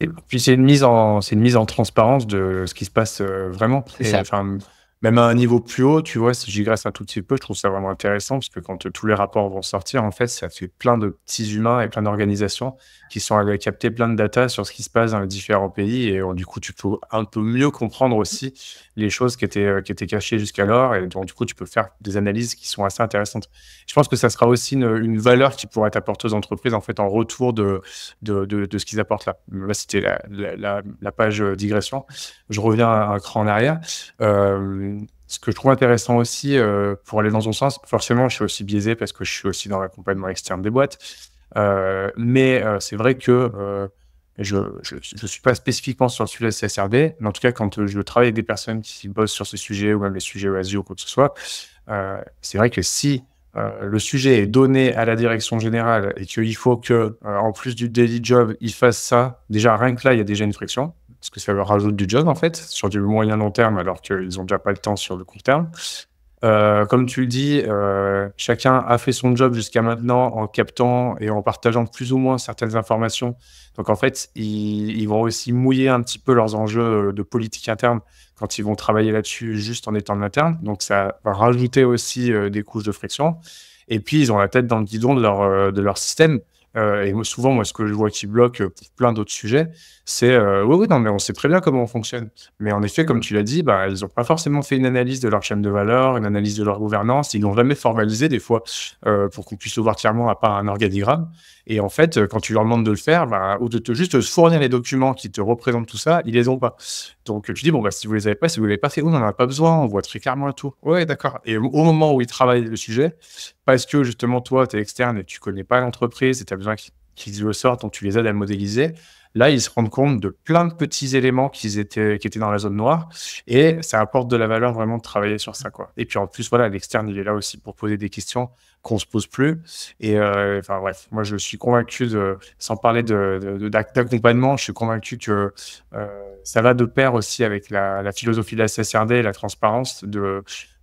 Et puis c'est une mise en transparence de ce qui se passe vraiment. C'est ça. Enfin, même à un niveau plus haut, tu vois, si j'y graisse un tout petit peu, je trouve ça vraiment intéressant parce que quand tous les rapports vont sortir, en fait, ça fait plein de petits humains et plein d'organisations qui sont allés capter plein de data sur ce qui se passe dans les différents pays et du coup, tu peux un peu mieux comprendre aussi les choses qui étaient cachées jusqu'alors et donc du coup, tu peux faire des analyses qui sont assez intéressantes. Je pense que ça sera aussi une valeur qui pourrait être apportée aux entreprises en fait en retour de ce qu'ils apportent là. Là, c'était la page digression. Je reviens un cran en arrière. Ce que je trouve intéressant aussi, pour aller dans son sens, forcément, je suis aussi biaisé parce que je suis aussi dans l'accompagnement externe des boîtes. Mais c'est vrai que je suis pas spécifiquement sur le sujet CSRD, mais en tout cas, quand je travaille avec des personnes qui bossent sur ce sujet ou même les sujets ESG ou quoi que ce soit, c'est vrai que si le sujet est donné à la direction générale et qu'il faut que, en plus du daily job, ils fassent ça, déjà rien que là, il y a déjà une friction. Parce que ça leur rajoute du job, en fait, sur du moyen long terme, alors qu'ils n'ont déjà pas le temps sur le court terme. Comme tu le dis, chacun a fait son job jusqu'à maintenant en captant et en partageant plus ou moins certaines informations. Donc, en fait, ils vont aussi mouiller un petit peu leurs enjeux de politique interne quand ils vont travailler là-dessus juste en étant en interne. Donc, ça va rajouter aussi des couches de friction. Et puis, ils ont la tête dans le guidon de leur système. Et souvent, moi, ce que je vois qui bloque pour plein d'autres sujets, c'est oui, non, mais on sait très bien comment on fonctionne. Mais en effet, comme tu l'as dit, ils n'ont pas forcément fait une analyse de leur chaîne de valeur, une analyse de leur gouvernance. Ils l'ont jamais formalisé des fois pour qu'on puisse le voir clairement à part un organigramme. Et en fait, quand tu leur demandes de le faire, ou de juste fournir les documents qui te représentent tout ça, ils les ont pas. Donc tu dis si vous les avez pas, si vous l'avez pas fait, on n'en a pas besoin, on voit très clairement et tout. Ouais, d'accord. Et au moment où ils travaillent le sujet, parce que justement toi, tu es externe et tu connais pas l'entreprise et tu as besoin qu'ils le sortent, donc tu les aides à le modéliser. Là, ils se rendent compte de plein de petits éléments qui étaient dans la zone noire et ça apporte de la valeur vraiment de travailler sur ça, quoi. Et puis en plus, voilà, l'externe, il est là aussi pour poser des questions qu'on se pose plus. Et enfin bref, moi je suis convaincu sans parler d'accompagnement, je suis convaincu que ça va de pair aussi avec la philosophie de la CSRD et la transparence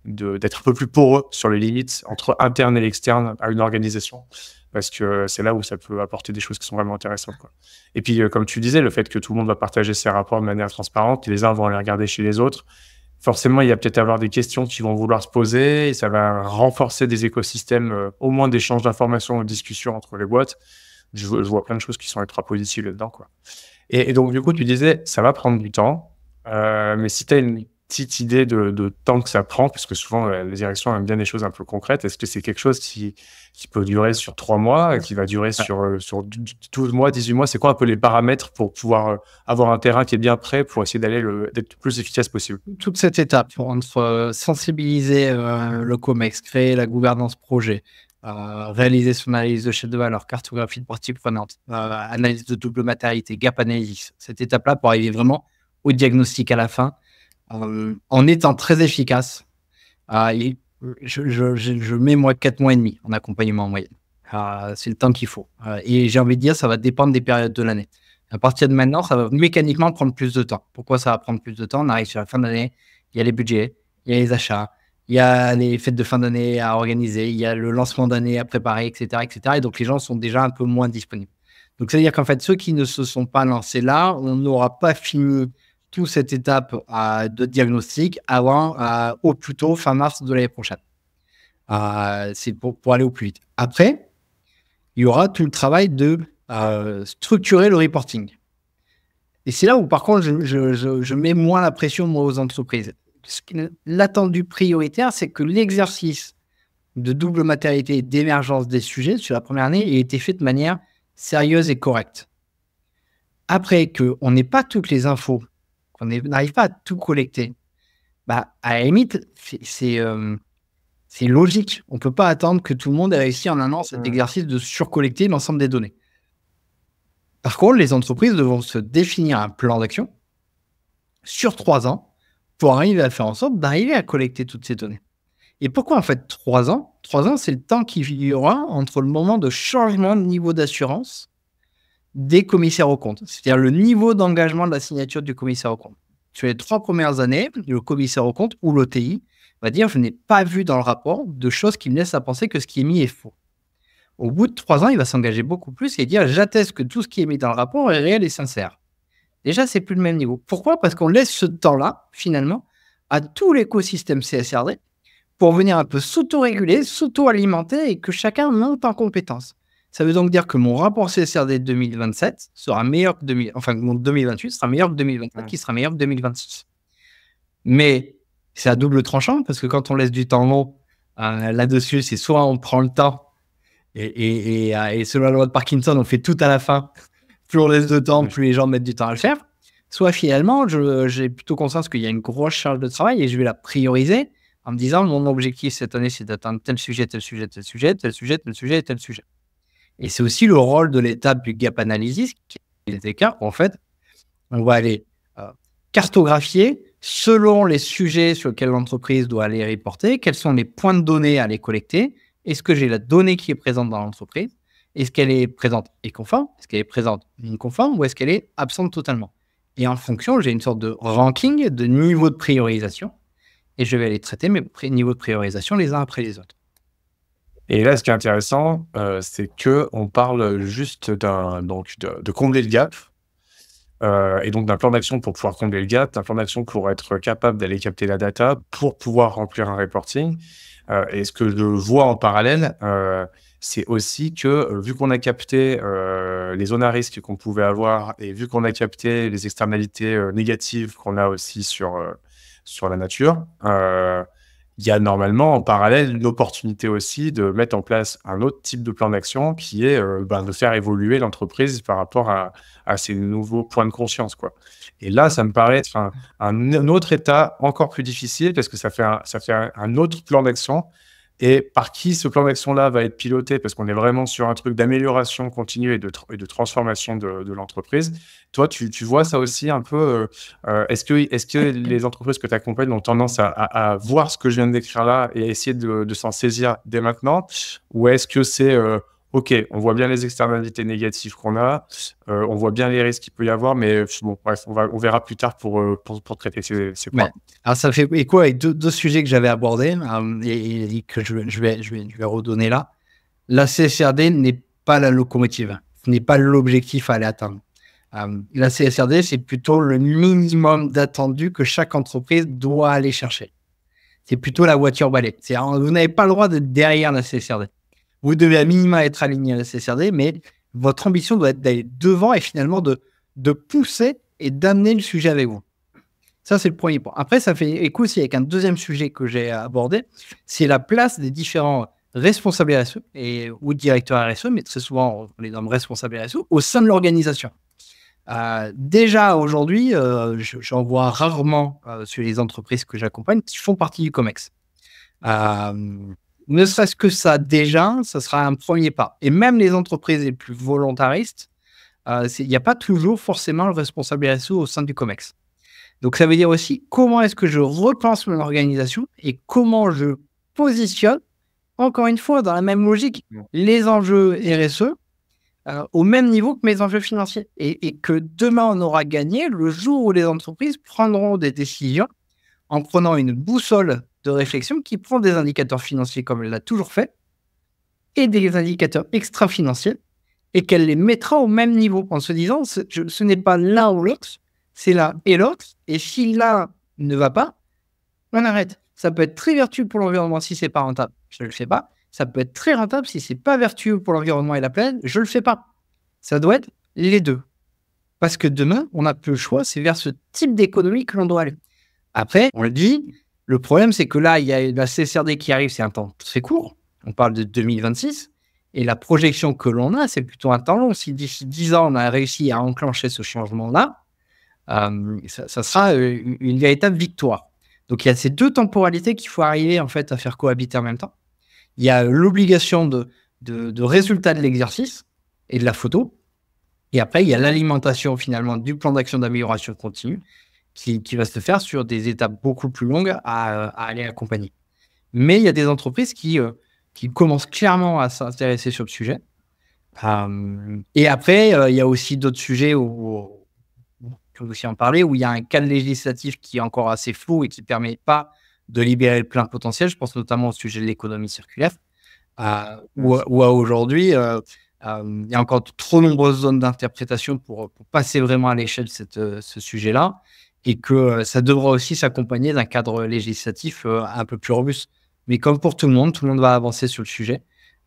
d'être un peu plus poreux sur les limites entre interne et l'externe à une organisation. Parce que c'est là où ça peut apporter des choses qui sont vraiment intéressantes, quoi. Et puis, comme tu disais, le fait que tout le monde va partager ses rapports de manière transparente, et les uns vont aller regarder chez les autres, forcément, il y a peut-être avoir des questions qui vont vouloir se poser, et ça va renforcer des écosystèmes, au moins d'échanges d'informations, de discussions entre les boîtes. Je vois plein de choses qui sont ultra positives là-dedans, quoi. Et donc, du coup, tu disais, ça va prendre du temps, mais si tu as une petite idée de temps que ça prend, parce que souvent, la direction aime bien des choses un peu concrètes, est-ce que c'est quelque chose qui peut durer sur 3 mois, qui va durer sur 12 mois, 18 mois? C'est quoi un peu les paramètres pour pouvoir avoir un terrain qui est bien prêt pour essayer d'être le plus efficace possible? Toute cette étape entre sensibiliser le COMEX, créer la gouvernance projet, réaliser son analyse de chaîne de valeur, cartographie de parties prenantes, analyse de double matérialité, gap analysis. Cette étape-là pour arriver vraiment au diagnostic à la fin, en étant très efficace. Et je mets moi 4 mois et demi en accompagnement en moyenne. C'est le temps qu'il faut. Et j'ai envie de dire, ça va dépendre des périodes de l'année. À partir de maintenant, ça va mécaniquement prendre plus de temps. Pourquoi ça va prendre plus de temps? On arrive sur la fin d'année, il y a les budgets, il y a les achats, il y a les fêtes de fin d'année à organiser, il y a le lancement d'année à préparer, etc., etc. Et donc, les gens sont déjà un peu moins disponibles. Donc, ça veut dire qu'en fait, ceux qui ne se sont pas lancés là, on n'aura pas fini toute cette étape de diagnostic avant, au plus tôt, fin mars de l'année prochaine. C'est pour aller au plus vite. Après, il y aura tout le travail de structurer le reporting. Et c'est là où, par contre, je mets moins la pression, moi, aux entreprises. L'attendu prioritaire, c'est que l'exercice de double matérialité et d'émergence des sujets sur la première année ait été fait de manière sérieuse et correcte. Après qu'on n'ait pas toutes les infos, qu'on n'arrive pas à tout collecter, à la limite, c'est logique. On ne peut pas attendre que tout le monde ait réussi en un an cet exercice de surcollecter l'ensemble des données. Par contre, les entreprises devront se définir un plan d'action sur 3 ans pour arriver à faire en sorte d'arriver à collecter toutes ces données. Et pourquoi en fait 3 ans? 3 ans, c'est le temps qu'il y aura entre le moment de changement de niveau d'assurance des commissaires aux comptes. C'est-à-dire le niveau d'engagement de la signature du commissaire aux comptes. Sur les 3 premières années, le commissaire aux comptes ou l'OTI va dire « je n'ai pas vu dans le rapport de choses qui me laissent à penser que ce qui est mis est faux ». Au bout de 3 ans, il va s'engager beaucoup plus et dire « j'atteste que tout ce qui est mis dans le rapport est réel et sincère ». Déjà, c'est plus le même niveau. Pourquoi? Parce qu'on laisse ce temps-là, finalement, à tout l'écosystème CSRD pour venir un peu s'auto-réguler, s'auto-alimenter et que chacun monte en compétences. Ça veut donc dire que mon rapport CSRD 2027 sera meilleur que mon 2028 sera meilleur que 2024, qui sera meilleur que 2026. Mais c'est à double tranchant parce que quand on laisse du temps long là-dessus, c'est soit on prend le temps et selon la loi de Parkinson, on fait tout à la fin. Plus on laisse de temps, plus les gens mettent du temps à le faire. Soit finalement, j'ai plutôt conscience qu'il y a une grosse charge de travail et je vais la prioriser en me disant mon objectif cette année, c'est d'atteindre tel sujet, tel sujet, tel sujet, tel sujet, tel sujet et tel sujet. Et c'est aussi le rôle de l'étape du gap analysis, qui est les écarts. En fait, on va aller cartographier selon les sujets sur lesquels l'entreprise doit aller reporter, quels sont les points de données à aller collecter, est-ce que j'ai la donnée qui est présente dans l'entreprise, est-ce qu'elle est présente et conforme, est-ce qu'elle est présente non conforme ou est-ce qu'elle est absente totalement. Et en fonction, j'ai une sorte de ranking de niveau de priorisation et je vais aller traiter mes niveaux de priorisation les uns après les autres. Et là, ce qui est intéressant, c'est qu'on parle juste de combler le gap. Et donc d'un plan d'action pour pouvoir combler le gap, d'un plan d'action pour être capable d'aller capter la data, pour pouvoir remplir un reporting. Et ce que je vois en parallèle, c'est aussi que vu qu'on a capté les zones à risque qu'on pouvait avoir et vu qu'on a capté les externalités négatives qu'on a aussi sur la nature, il y a normalement en parallèle l'opportunité aussi de mettre en place un autre type de plan d'action qui est de faire évoluer l'entreprise par rapport à ces nouveaux points de conscience, quoi. Et là, ça me paraît être un autre état encore plus difficile parce que ça fait un autre plan d'action. Et par qui ce plan d'action-là va être piloté? Parce qu'on est vraiment sur un truc d'amélioration continue et de transformation de l'entreprise. Toi, tu vois ça aussi un peu. Est-ce que les entreprises que tu accompagnes ont tendance à voir ce que je viens de décrire là et à essayer de s'en saisir dès maintenant? Ou est-ce que c'est OK, on voit bien les externalités négatives qu'on a, on voit bien les risques qu'il peut y avoir, mais bon, bref, on verra plus tard pour traiter ces points. Ouais. Alors, ça fait écho avec deux sujets que j'avais abordés et que je vais redonner là. La CSRD n'est pas la locomotive, ce n'est pas l'objectif à aller atteindre. La CSRD, c'est plutôt le minimum d'attendu que chaque entreprise doit aller chercher. C'est plutôt la voiture balai. Vous n'avez pas le droit d'être derrière la CSRD. Vous devez à minima être aligné à la CSRD, mais votre ambition doit être d'aller devant et finalement de pousser et d'amener le sujet avec vous. Ça, c'est le premier point. Après, ça fait écho aussi avec un deuxième sujet que j'ai abordé, c'est la place des différents responsables RSE ou directeurs RSE, mais très souvent, on les nomme responsables RSE, au sein de l'organisation. Déjà, aujourd'hui, j'en vois rarement sur les entreprises que j'accompagne qui font partie du COMEX. Ne serait-ce que ça, déjà, ça sera un premier pas. Et même les entreprises les plus volontaristes, il n'y a pas toujours forcément le responsable RSE au sein du COMEX. Donc, ça veut dire aussi comment est-ce que je repense mon organisation et comment je positionne, encore une fois, dans la même logique, les enjeux RSE au même niveau que mes enjeux financiers. Et que demain, on aura gagné le jour où les entreprises prendront des décisions en prenant une boussole de réflexion qui prend des indicateurs financiers comme elle l'a toujours fait et des indicateurs extra-financiers et qu'elle les mettra au même niveau en se disant ce n'est pas l'un ou l'autre, c'est l'un et l'autre. Et si l'un ne va pas, on arrête. Ça peut être très vertueux pour l'environnement si c'est pas rentable, je ne le fais pas. Ça peut être très rentable si c'est pas vertueux pour l'environnement et la planète, je le fais pas. Ça doit être les deux. Parce que demain, on n'a plus le choix, c'est vers ce type d'économie que l'on doit aller. Après, on le dit, le problème c'est que là, il y a la CSRD qui arrive, c'est un temps très court, on parle de 2026, et la projection que l'on a, c'est plutôt un temps long. Si d'ici 10 ans, on a réussi à enclencher ce changement-là, ça sera une véritable victoire. Donc, il y a ces deux temporalités qu'il faut arriver en fait à faire cohabiter en même temps. Il y a l'obligation de résultat de l'exercice et de la photo. Et après, il y a l'alimentation finalement du plan d'action d'amélioration continue qui va se faire sur des étapes beaucoup plus longues à aller accompagner. Mais il y a des entreprises qui commencent clairement à s'intéresser sur le sujet. Et après, il y a aussi d'autres sujets où je peux aussi en parler, où il y a un cadre législatif qui est encore assez flou et qui ne permet pas de libérer le plein potentiel. Je pense notamment au sujet de l'économie circulaire, où aujourd'hui, il y a encore trop nombreuses zones d'interprétation pour passer vraiment à l'échelle ce sujet-là, et que ça devra aussi s'accompagner d'un cadre législatif un peu plus robuste. Mais comme pour tout le monde va avancer sur le sujet,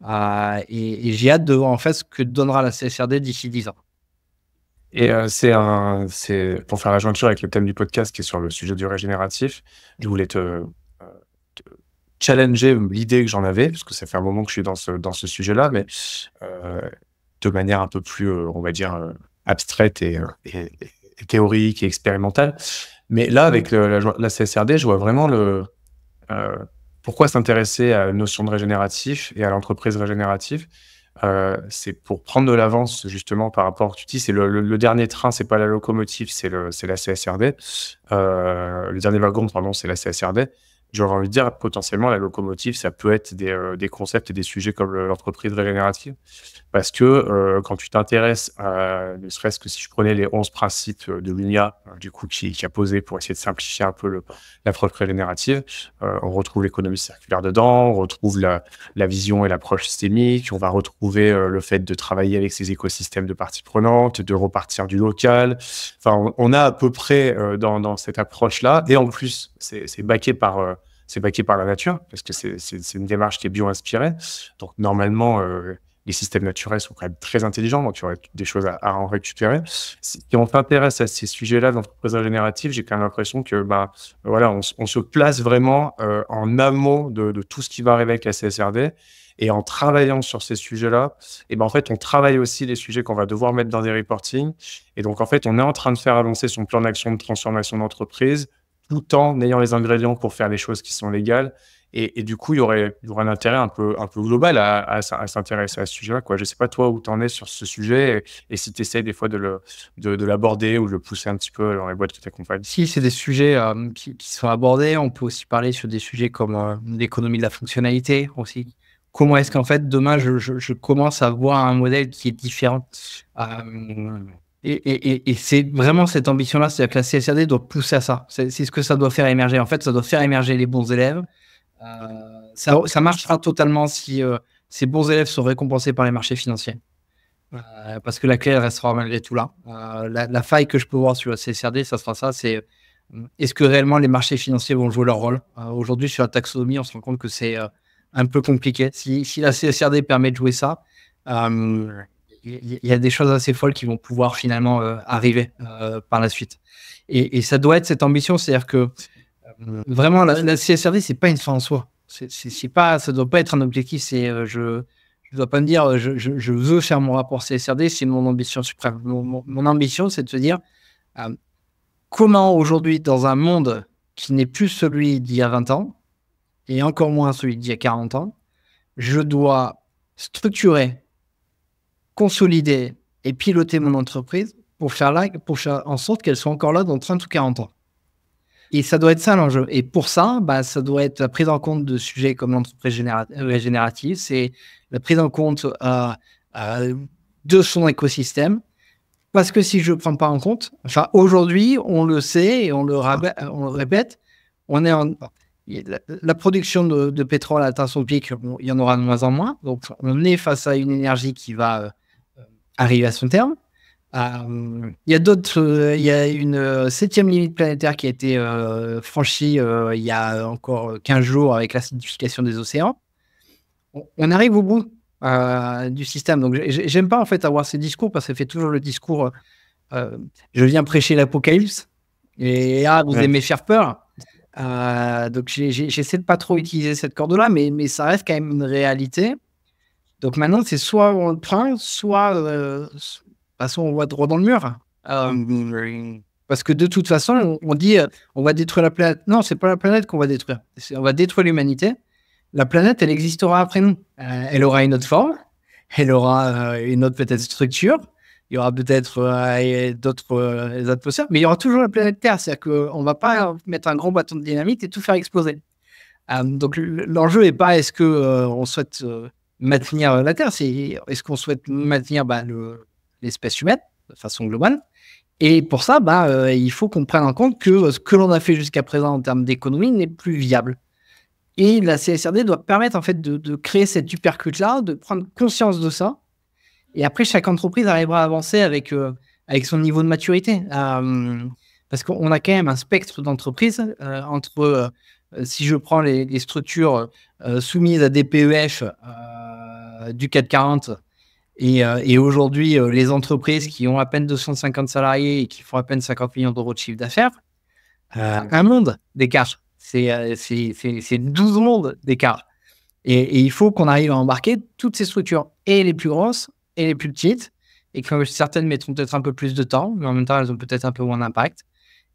et j'ai hâte de voir en fait ce que donnera la CSRD d'ici 10 ans. Et c'est pour faire la jointure avec le thème du podcast qui est sur le sujet du régénératif. Je voulais te challenger l'idée que j'en avais, parce que ça fait un moment que je suis dans ce sujet-là, mais de manière un peu plus, on va dire, abstraite et théorique et expérimentale. Mais là, avec la CSRD, je vois vraiment pourquoi s'intéresser à la notion de régénératif et à l'entreprise régénérative. C'est pour prendre de l'avance justement par rapport, tu dis, c'est le dernier train, c'est pas la locomotive, c'est la CSRD. Le dernier wagon, pardon, c'est la CSRD. J'aurais envie de dire, potentiellement, la locomotive, ça peut être des concepts et des sujets comme l'entreprise régénérative. Parce que quand tu t'intéresses à, ne serait-ce que si je prenais les 11 principes de l'UNIA, du coup, qui a posé pour essayer de simplifier un peu l'approche régénérative, on retrouve l'économie circulaire dedans, on retrouve la vision et l'approche systémique, on va retrouver le fait de travailler avec ces écosystèmes de parties prenantes, de repartir du local. Enfin, on a à peu près dans cette approche-là, et en plus, c'est backé par la nature, parce que c'est une démarche qui est bio-inspirée. Donc, normalement, les systèmes naturels sont quand même très intelligents, donc il y aurait des choses à en récupérer. Si on s'intéresse à ces sujets-là d'entreprise régénérative, j'ai quand même l'impression que voilà, on se place vraiment en amont de tout ce qui va arriver avec la CSRD. Et en travaillant sur ces sujets-là, en fait, on travaille aussi les sujets qu'on va devoir mettre dans des reportings. Et donc, en fait, on est en train de faire avancer son plan d'action de transformation d'entreprise tout en ayant les ingrédients pour faire les choses qui sont légales. Et du coup, il y aurait un intérêt un peu global à s'intéresser à ce sujet-là, quoi. Je ne sais pas, toi, où tu en es sur ce sujet et si tu essaies des fois de l'aborder ou de le pousser un petit peu dans les boîtes que tu accompagnes. Si, c'est des sujets qui sont abordés. On peut aussi parler sur des sujets comme l'économie de la fonctionnalité aussi. Comment est-ce qu'en fait, demain, je commence à voir un modèle qui est différent et c'est vraiment cette ambition-là, c'est-à-dire que la CSRD doit pousser à ça. C'est ce que ça doit faire émerger. En fait, ça doit faire émerger les bons élèves. Ça marchera totalement si ces bons élèves sont récompensés par les marchés financiers. Parce que la clé, elle restera malgré tout là. La faille que je peux voir sur la CSRD, ça sera ça, c'est est-ce que réellement les marchés financiers vont jouer leur rôle. Aujourd'hui, sur la taxonomie, on se rend compte que c'est un peu compliqué. Si la CSRD permet de jouer ça, il y a des choses assez folles qui vont pouvoir finalement arriver par la suite. Et ça doit être cette ambition, c'est-à-dire que vraiment, la CSRD, c'est pas une fin en soi. C'est pas, ça doit pas être un objectif. Je dois pas me dire, je veux faire mon rapport CSRD, c'est mon ambition suprême. Mon ambition, c'est de se dire comment aujourd'hui, dans un monde qui n'est plus celui d'il y a 20 ans, et encore moins celui d'il y a 40 ans, je dois structurer, consolider et piloter mon entreprise pour faire en sorte qu'elle soit encore là dans 30 ou 40 ans. Et ça doit être ça l'enjeu. Et pour ça, ça doit être la prise en compte de sujets comme l'entreprise régénérative. C'est la prise en compte de son écosystème. Parce que si je ne prends pas en compte, aujourd'hui, on le sait et on le répète, on est la production de pétrole atteint son pic, il y en aura de moins en moins. Donc, on est face à une énergie qui va arriver à son terme. Il y a une 7e limite planétaire qui a été franchie il y a encore 15 jours avec l'acidification des océans. On arrive au bout du système. Donc, j'aime pas en fait avoir ces discours parce que ça fait toujours le discours je viens prêcher l'apocalypse et vous aimez faire peur. Donc, j'essaie de pas trop utiliser cette corde-là, mais ça reste quand même une réalité. Donc, maintenant, c'est soit on le prend, soit de toute façon, on va droit dans le mur. Parce que de toute façon, on dit on va détruire la planète. Non, c'est pas la planète qu'on va détruire. On va détruire l'humanité. La planète, elle existera après nous. Elle aura une autre forme, elle aura une autre peut-être structure, il y aura peut-être d'autres atmosphères, mais il y aura toujours la planète Terre. C'est-à-dire qu'on ne va pas mettre un gros bâton de dynamite et tout faire exploser. Donc l'enjeu n'est pas est-ce qu'on souhaite maintenir la Terre, c'est est-ce qu'on souhaite maintenir l'espèce humaine de façon globale. Et pour ça, il faut qu'on prenne en compte que ce que l'on a fait jusqu'à présent en termes d'économie n'est plus viable. Et la CSRD doit permettre en fait de créer cette uppercut-là, de prendre conscience de ça. Et après, chaque entreprise arrivera à avancer avec son niveau de maturité. Parce qu'on a quand même un spectre d'entreprises entre, si je prends les structures soumises à des PEF du CAC 40 et aujourd'hui les entreprises qui ont à peine 250 salariés et qui font à peine 50 millions d'euros de chiffre d'affaires, un monde d'écart. C'est 12 mondes d'écart. Et il faut qu'on arrive à embarquer toutes ces structures, et les plus grosses, et les plus petites, et que certaines mettront peut-être un peu plus de temps, mais en même temps, elles ont peut-être un peu moins d'impact.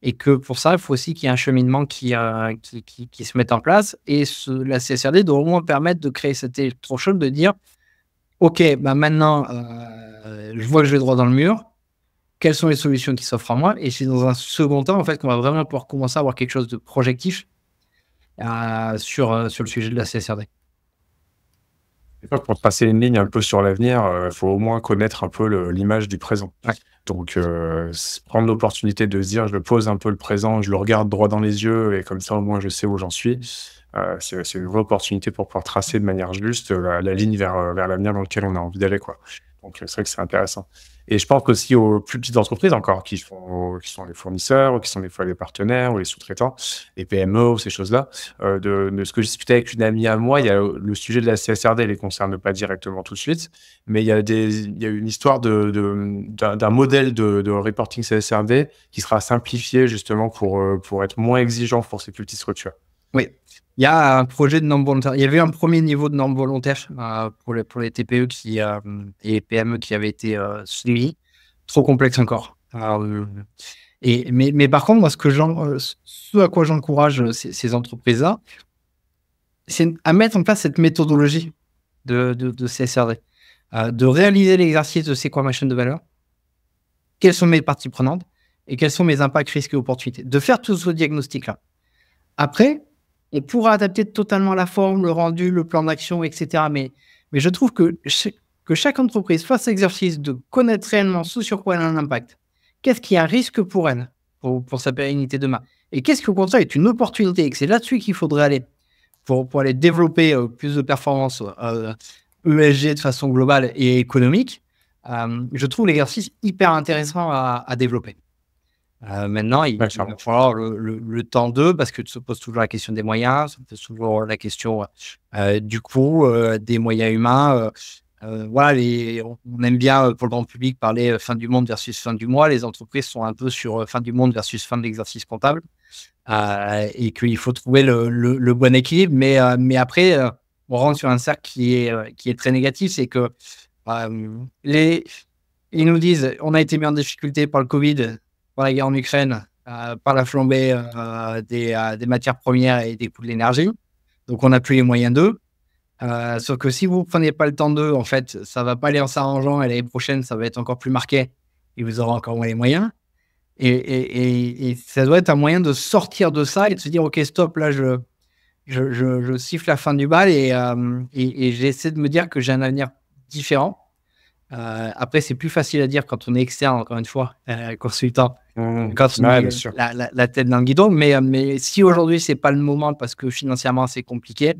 Et que pour ça, il faut aussi qu'il y ait un cheminement qui se mette en place. Et la CSRD doit au moins permettre de créer cette électrochoc, de dire OK, maintenant, je vois que je vais droit dans le mur. Quelles sont les solutions qui s'offrent à moi? Et c'est dans un second temps, en fait, qu'on va vraiment pouvoir commencer à avoir quelque chose de projectif sur le sujet de la CSRD. Pour tracer une ligne un peu sur l'avenir, il faut au moins connaître un peu l'image du présent. Ouais. Donc, prendre l'opportunité de se dire, je pose un peu le présent, je le regarde droit dans les yeux et comme ça, au moins, je sais où j'en suis. C'est une vraie opportunité pour pouvoir tracer de manière juste la ligne vers l'avenir dans lequel on a envie d'aller, quoi. Donc, c'est vrai que c'est intéressant. Et je pense qu'aussi aux plus petites entreprises encore, qui sont les fournisseurs, ou qui sont des fois les partenaires, ou les sous-traitants, les PME, ou ces choses-là, de ce que je discutais avec une amie à moi, il y a le sujet de la CSRD, les concerne pas directement tout de suite, mais il y a une histoire d'un modèle de reporting CSRD qui sera simplifié justement pour être moins exigeant pour ces plus petites structures. Oui, il y a un projet de normes volontaires. Il y avait un premier niveau de normes volontaires pour les TPE et PME qui avait été suivi. Trop complexe encore. Mais par contre, moi, ce à quoi j'encourage ces entreprises-là, c'est à mettre en place cette méthodologie de CSRD, de réaliser l'exercice de c'est quoi ma chaîne de valeur, quelles sont mes parties prenantes et quels sont mes impacts, risques et opportunités. De faire tout ce diagnostic-là. Après, on pourra adapter totalement la forme, le rendu, le plan d'action, etc. Mais je trouve que chaque entreprise fasse l'exercice de connaître réellement ce sur quoi elle a un impact. Qu'est-ce qui est un risque pour elle, pour sa pérennité demain? Et qu'est-ce qui, au contraire, est une opportunité? Et que c'est là-dessus qu'il faudrait aller pour aller développer plus de performances ESG de façon globale et économique. Je trouve l'exercice hyper intéressant à développer. Maintenant, il va falloir le temps d'eux, parce que se pose toujours la question des moyens, se pose toujours la question du coût, des moyens humains. Voilà, on aime bien pour le grand public parler fin du monde versus fin du mois. Les entreprises sont un peu sur fin du monde versus fin de l'exercice comptable, et qu'il faut trouver le bon équilibre. Mais après, on rentre sur un cercle qui est très négatif, c'est que ils nous disent on a été mis en difficulté par le Covid, par la guerre en Ukraine, par la flambée des matières premières et des coûts de l'énergie. Donc, on n'a plus les moyens d'eux. Sauf que si vous ne prenez pas le temps d'eux, en fait, ça ne va pas aller en s'arrangeant et l'année prochaine, ça va être encore plus marqué et vous aurez encore moins les moyens. Et ça doit être un moyen de sortir de ça et de se dire, OK, stop, là, je siffle la fin du bal et j'essaie de me dire que j'ai un avenir différent. Après, c'est plus facile à dire quand on est externe, encore une fois, consultant, quand on Ouais, est bien sûr. la tête dans le guidon. Mais si aujourd'hui, c'est pas le moment parce que financièrement, c'est compliqué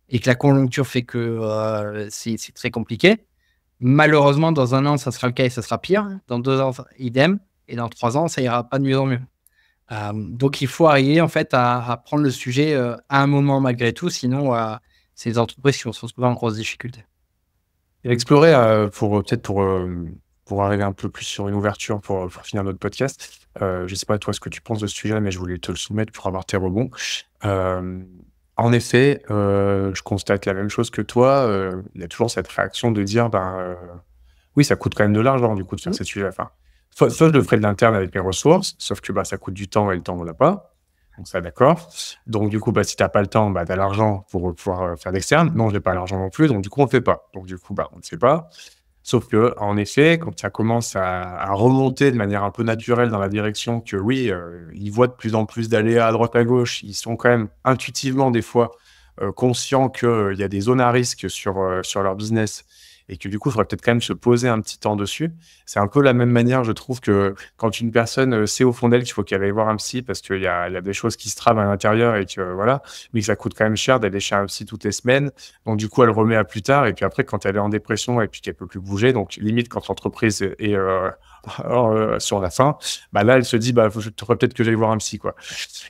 et que la conjoncture fait que c'est très compliqué, malheureusement, dans 1 an, ça sera le cas et ça sera pire. Dans 2 ans, idem. Et dans 3 ans, ça ira pas de mieux en mieux. Donc, il faut arriver en fait à prendre le sujet à un moment malgré tout. Sinon, c'est les entreprises qui vont se retrouver en grosse difficulté. Et explorer, pour arriver un peu plus sur une ouverture pour finir notre podcast. Je sais pas toi ce que tu penses de ce sujet, mais je voulais te le soumettre pour avoir tes rebonds. En effet, je constate la même chose que toi, il y a toujours cette réaction de dire: oui, ça coûte quand même de l'argent du coup de faire ces sujets. Enfin, soit je le ferai de l'interne avec mes ressources, sauf que, ça coûte du temps et le temps on l'a pas. Donc ça, d'accord. Donc du coup, si tu pas le temps, tu as l'argent pour pouvoir, faire d'externe. Non, j'ai pas l'argent non plus, donc du coup, on le fait pas. Donc du coup, on ne fait pas. Sauf que, en effet, quand ça commence à remonter de manière un peu naturelle dans la direction que oui, ils voient de plus en plus d'aléas à droite à gauche, ils sont quand même intuitivement des fois, conscients qu'il y a des zones à risque sur leur business et que du coup, il faudrait peut-être quand même se poser un petit temps dessus. C'est un peu la même manière, je trouve, que quand une personne, sait au fond d'elle qu'il faut qu'elle aille voir un psy parce qu'il y a des choses qui se trament à l'intérieur et que voilà, mais que ça coûte quand même cher d'aller chez un psy toutes les semaines. Donc du coup, elle remet à plus tard et puis après quand elle est en dépression et puis qu'elle peut plus bouger, donc limite quand l'entreprise est, sur la fin, là, elle se dit: «Il faudrait peut-être que j'aille voir un psy, quoi».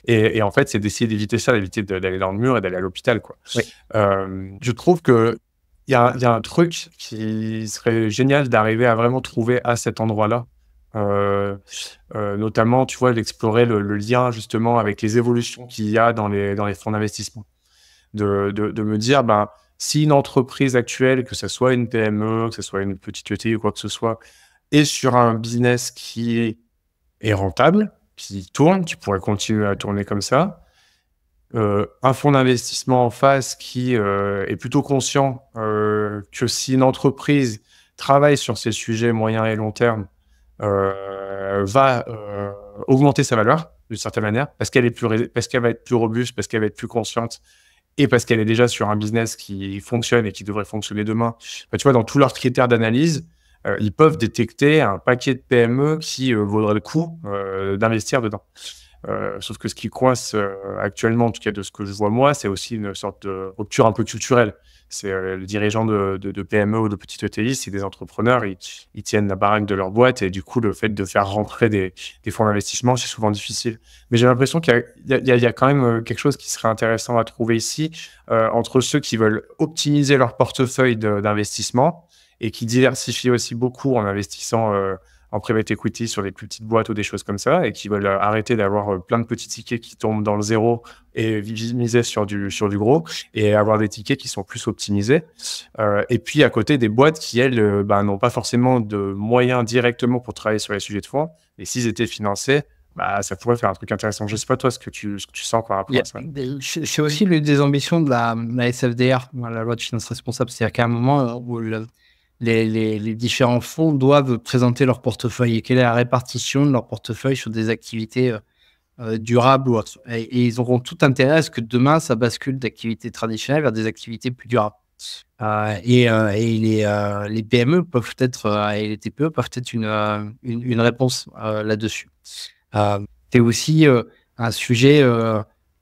Et en fait, c'est d'essayer d'éviter ça, d'éviter d'aller dans le mur et d'aller à l'hôpital, quoi. Oui. Je trouve qu'il y a un truc qui serait génial d'arriver à vraiment trouver à cet endroit-là. Notamment, tu vois, d'explorer le lien justement avec les évolutions qu'il y a dans les fonds d'investissement. De me dire, si une entreprise actuelle, que ce soit une PME, que ce soit une petite ETI ou quoi que ce soit, est sur un business qui est rentable, qui tourne, qui pourrait continuer à tourner comme ça, un fonds d'investissement en face qui, est plutôt conscient, que si une entreprise travaille sur ces sujets moyen et long terme, va, augmenter sa valeur d'une certaine manière, parce qu'elle va être plus robuste, parce qu'elle va être plus consciente et parce qu'elle est déjà sur un business qui fonctionne et qui devrait fonctionner demain. Tu vois, dans tous leurs critères d'analyse, ils peuvent détecter un paquet de PME qui, vaudrait le coup, d'investir dedans. Sauf que ce qui coince, actuellement, en tout cas de ce que je vois moi, c'est aussi une sorte de rupture un peu culturelle. C'est, les dirigeants de PME ou de petites ETI, c'est des entrepreneurs, ils tiennent la baraque de leur boîte et du coup, le fait de faire rentrer des fonds d'investissement, c'est souvent difficile. Mais j'ai l'impression qu'il y a quand même, quelque chose qui serait intéressant à trouver ici, entre ceux qui veulent optimiser leur portefeuille d'investissement et qui diversifient aussi beaucoup en investissant, en private equity sur les plus petites boîtes ou des choses comme ça et qui veulent, arrêter d'avoir, plein de petits tickets qui tombent dans le zéro et miser sur du gros et avoir des tickets qui sont plus optimisés. Et puis à côté des boîtes qui elles, n'ont pas forcément de moyens directement pour travailler sur les sujets de fond et s'ils étaient financés, ça pourrait faire un truc intéressant. Je sais pas toi ce que tu sens par rapport à ça? C'est aussi l'une des ambitions de la SFDR, la loi de finances responsables. C'est-à-dire qu'à un moment où les différents fonds doivent présenter leur portefeuille et quelle est la répartition de leur portefeuille sur des activités durables ou autres. Et ils auront tout intérêt à ce que demain, ça bascule d'activités traditionnelles vers des activités plus durables. Et les PME peuvent être, et les TPE peuvent être une réponse là-dessus. C'est aussi un sujet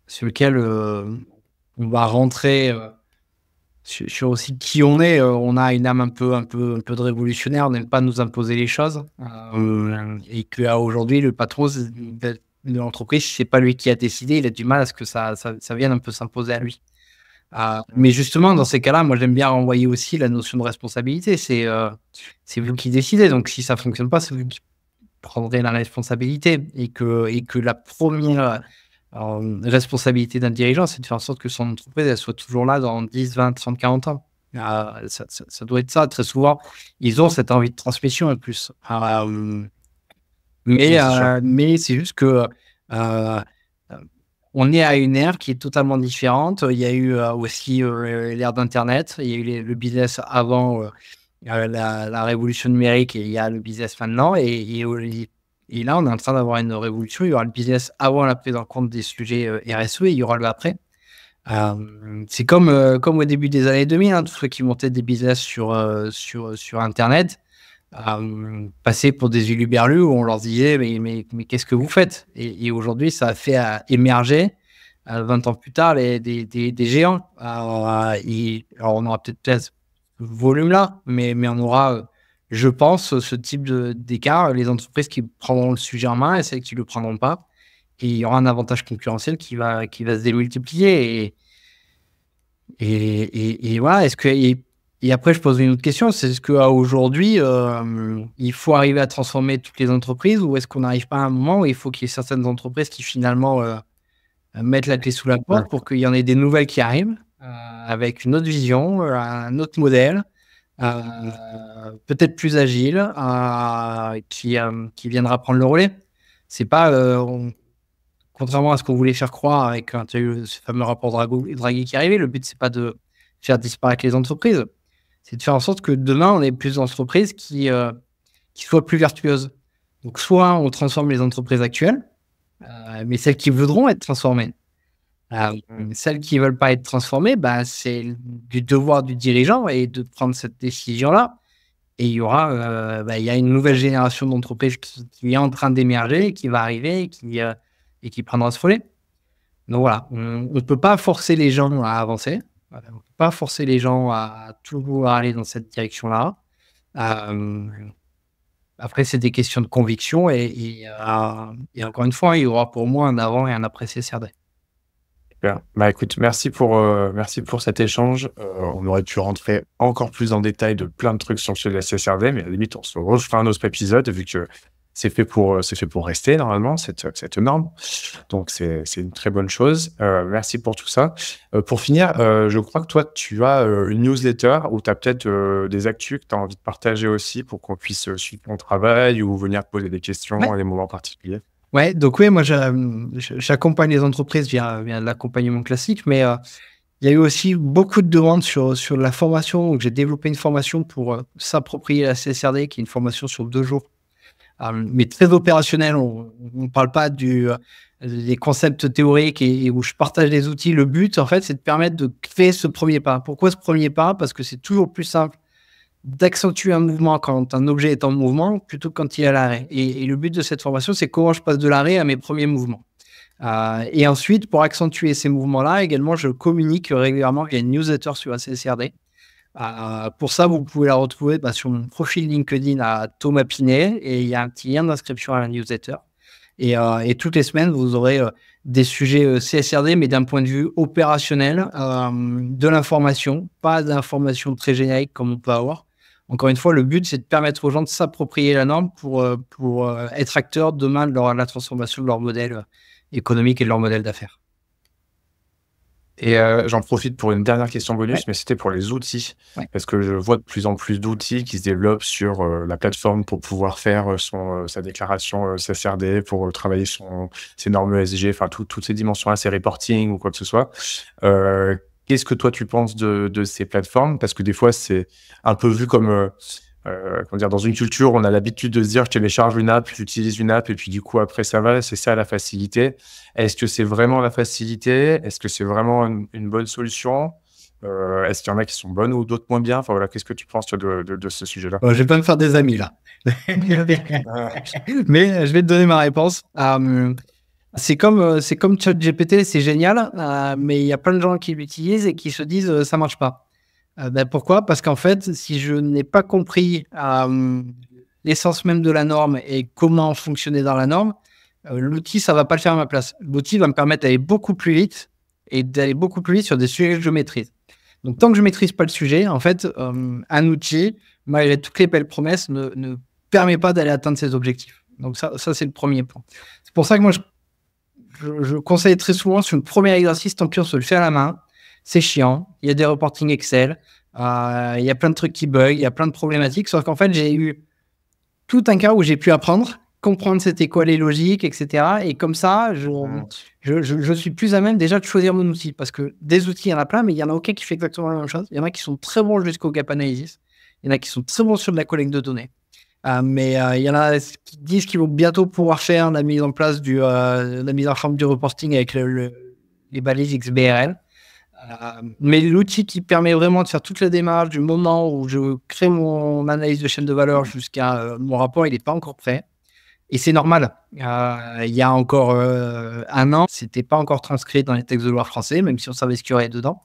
sur lequel on va rentrer sur aussi qui on est. On a une âme un peu de révolutionnaire. On n'aime pas nous imposer les choses. Et qu'aujourd'hui, le patron de l'entreprise, c'est pas lui qui a décidé. Il a du mal à ce que ça vienne un peu s'imposer à lui. Mais justement, dans ces cas-là, moi, j'aime bien renvoyer aussi la notion de responsabilité. C'est vous qui décidez. Donc, si ça fonctionne pas, c'est vous qui prendrez la responsabilité. Et que la première responsabilité d'un dirigeant, c'est de faire en sorte que son entreprise elle soit toujours là dans 10, 20, 30, 40 ans. Ça doit être ça. Très souvent, ils ont cette envie de transmission en plus. Mais c'est juste que on est à une ère qui est totalement différente. Il y a eu aussi l'ère d'Internet. Il y a eu le business avant la révolution numérique et il y a le business maintenant. Et Et là, on est en train d'avoir une révolution. Il y aura le business avant la prise en compte des sujets RSE et il y aura le après. C'est comme au début des années 2000, hein, tous ceux qui montaient des business sur Internet passaient pour des huluberlus où on leur disait mais qu'est-ce que vous faites? Et aujourd'hui, ça a fait émerger 20 ans plus tard des géants. Alors, on aura peut-être ce volume-là, mais on aura, je pense, ce type d'écart, les entreprises qui prendront le sujet en main et celles qui ne le prendront pas. Et il y aura un avantage concurrentiel qui va se démultiplier. Et voilà. Et après, je pose une autre question, c'est est-ce qu'aujourd'hui, il faut arriver à transformer toutes les entreprises ou est-ce qu'on n'arrive pas à un moment où il faut qu'il y ait certaines entreprises qui finalement mettent la clé sous la porte pour qu'il y en ait des nouvelles qui arrivent avec une autre vision, un autre modèle, peut-être plus agile, qui viendra prendre le relais. C'est pas... contrairement à ce qu'on voulait faire croire avec quand il y a eu ce fameux rapport Draghi qui est arrivé, le but, c'est pas de faire disparaître les entreprises. C'est de faire en sorte que demain, on ait plus d'entreprises qui soient plus vertueuses. Donc, soit on transforme les entreprises actuelles, mais celles qui voudront être transformées. Celles qui ne veulent pas être transformées, c'est du devoir du dirigeant et de prendre cette décision-là. Et il y aura il y a une nouvelle génération d'entreprises qui est en train d'émerger, qui va arriver et qui prendra ce relais. Donc voilà, on ne peut pas forcer les gens à avancer. On ne peut pas forcer les gens à toujours aller dans cette direction-là. Après, c'est des questions de conviction et encore une fois, il y aura pour moi un avant et un après CSRD. Super. Écoute, merci pour cet échange. On aurait pu rentrer encore plus en détail de plein de trucs sur le sujet de la CSRD, mais à la limite, on se refera un autre épisode vu que c'est fait pour rester normalement, cette norme. Donc, c'est une très bonne chose. Merci pour tout ça. Pour finir, je crois que toi, tu as une newsletter où tu as peut-être des actus que tu as envie de partager aussi pour qu'on puisse suivre ton travail ou venir te poser des questions à des moments particuliers. Ouais, donc oui, moi, j'accompagne les entreprises via de l'accompagnement classique, mais il y a eu aussi beaucoup de demandes sur la formation. Donc, j'ai développé une formation pour s'approprier la CSRD, qui est une formation sur 2 jours. Mais très opérationnel, on ne parle pas des concepts théoriques et où je partage les outils. Le but, en fait, c'est de permettre de créer ce premier pas. Pourquoi ce premier pas? Parce que c'est toujours plus simple d'accentuer un mouvement quand un objet est en mouvement plutôt que quand il est à l'arrêt. Et le but de cette formation, c'est comment je passe de l'arrêt à mes premiers mouvements. Et ensuite, pour accentuer ces mouvements-là, également, je communique régulièrement via une newsletter sur la CSRD. Pour ça, vous pouvez la retrouver sur mon profil LinkedIn à Thomas Pinet et il y a un petit lien d'inscription à la newsletter. Et toutes les semaines, vous aurez des sujets CSRD, mais d'un point de vue opérationnel, de l'information, pas d'information très générique comme on peut avoir. Encore une fois, le but, c'est de permettre aux gens de s'approprier la norme pour être acteurs demain de la transformation de leur modèle économique et de leur modèle d'affaires. Et j'en profite pour une dernière question bonus, mais c'était pour les outils. Parce que je vois de plus en plus d'outils qui se développent sur la plateforme pour pouvoir faire sa déclaration CSRD, pour travailler sur ses normes ESG, enfin toutes ces dimensions-là, ses reporting ou quoi que ce soit. Qu'est-ce que toi, tu penses de ces plateformes? Parce que des fois, c'est un peu vu comme... dans une culture, on a l'habitude de se dire je télécharge une app, j'utilise une app et puis du coup après ça va, c'est ça la facilité. Est-ce que c'est vraiment la facilité? Est-ce que c'est vraiment une bonne solution? Est-ce qu'il y en a qui sont bonnes ou d'autres moins bien? Enfin voilà, qu'est-ce que tu penses toi, de ce sujet-là? Je vais pas me faire des amis là. Mais je vais te donner ma réponse. C'est comme ChatGPT, c'est génial, mais il y a plein de gens qui l'utilisent et qui se disent ça marche pas. Pourquoi? Parce qu'en fait, si je n'ai pas compris l'essence même de la norme et comment fonctionner dans la norme, l'outil, ça va pas le faire à ma place. L'outil va me permettre d'aller beaucoup plus vite et d'aller beaucoup plus vite sur des sujets que je maîtrise. Donc, tant que je maîtrise pas le sujet, en fait, un outil, malgré toutes les belles promesses, ne permet pas d'aller atteindre ses objectifs. Donc, ça c'est le premier point. C'est pour ça que moi, je conseille très souvent sur le premier exercice, tant qu'on se le fait à la main, c'est chiant, il y a des reporting Excel, il y a plein de trucs qui bug, il y a plein de problématiques, sauf qu'en fait, j'ai eu tout un cas où j'ai pu apprendre, comprendre c'était quoi les logiques, etc. Et comme ça, je suis plus à même déjà de choisir mon outil, parce que des outils, il y en a plein, mais il n'y en a aucun qui fait exactement la même chose. Il y en a qui sont très bons jusqu'au gap analysis, il y en a qui sont très bons sur de la collecte de données. Mais il y en a qui disent qu'ils vont bientôt pouvoir faire la mise en place la mise en forme du reporting avec les balises XBRL. Mais l'outil qui permet vraiment de faire toute la démarche du moment où je crée mon analyse de chaîne de valeur jusqu'à mon rapport, il n'est pas encore prêt. Et c'est normal. Il y a encore 1 an, c'était pas encore transcrit dans les textes de loi français, même si on savait ce qu'il y aurait dedans.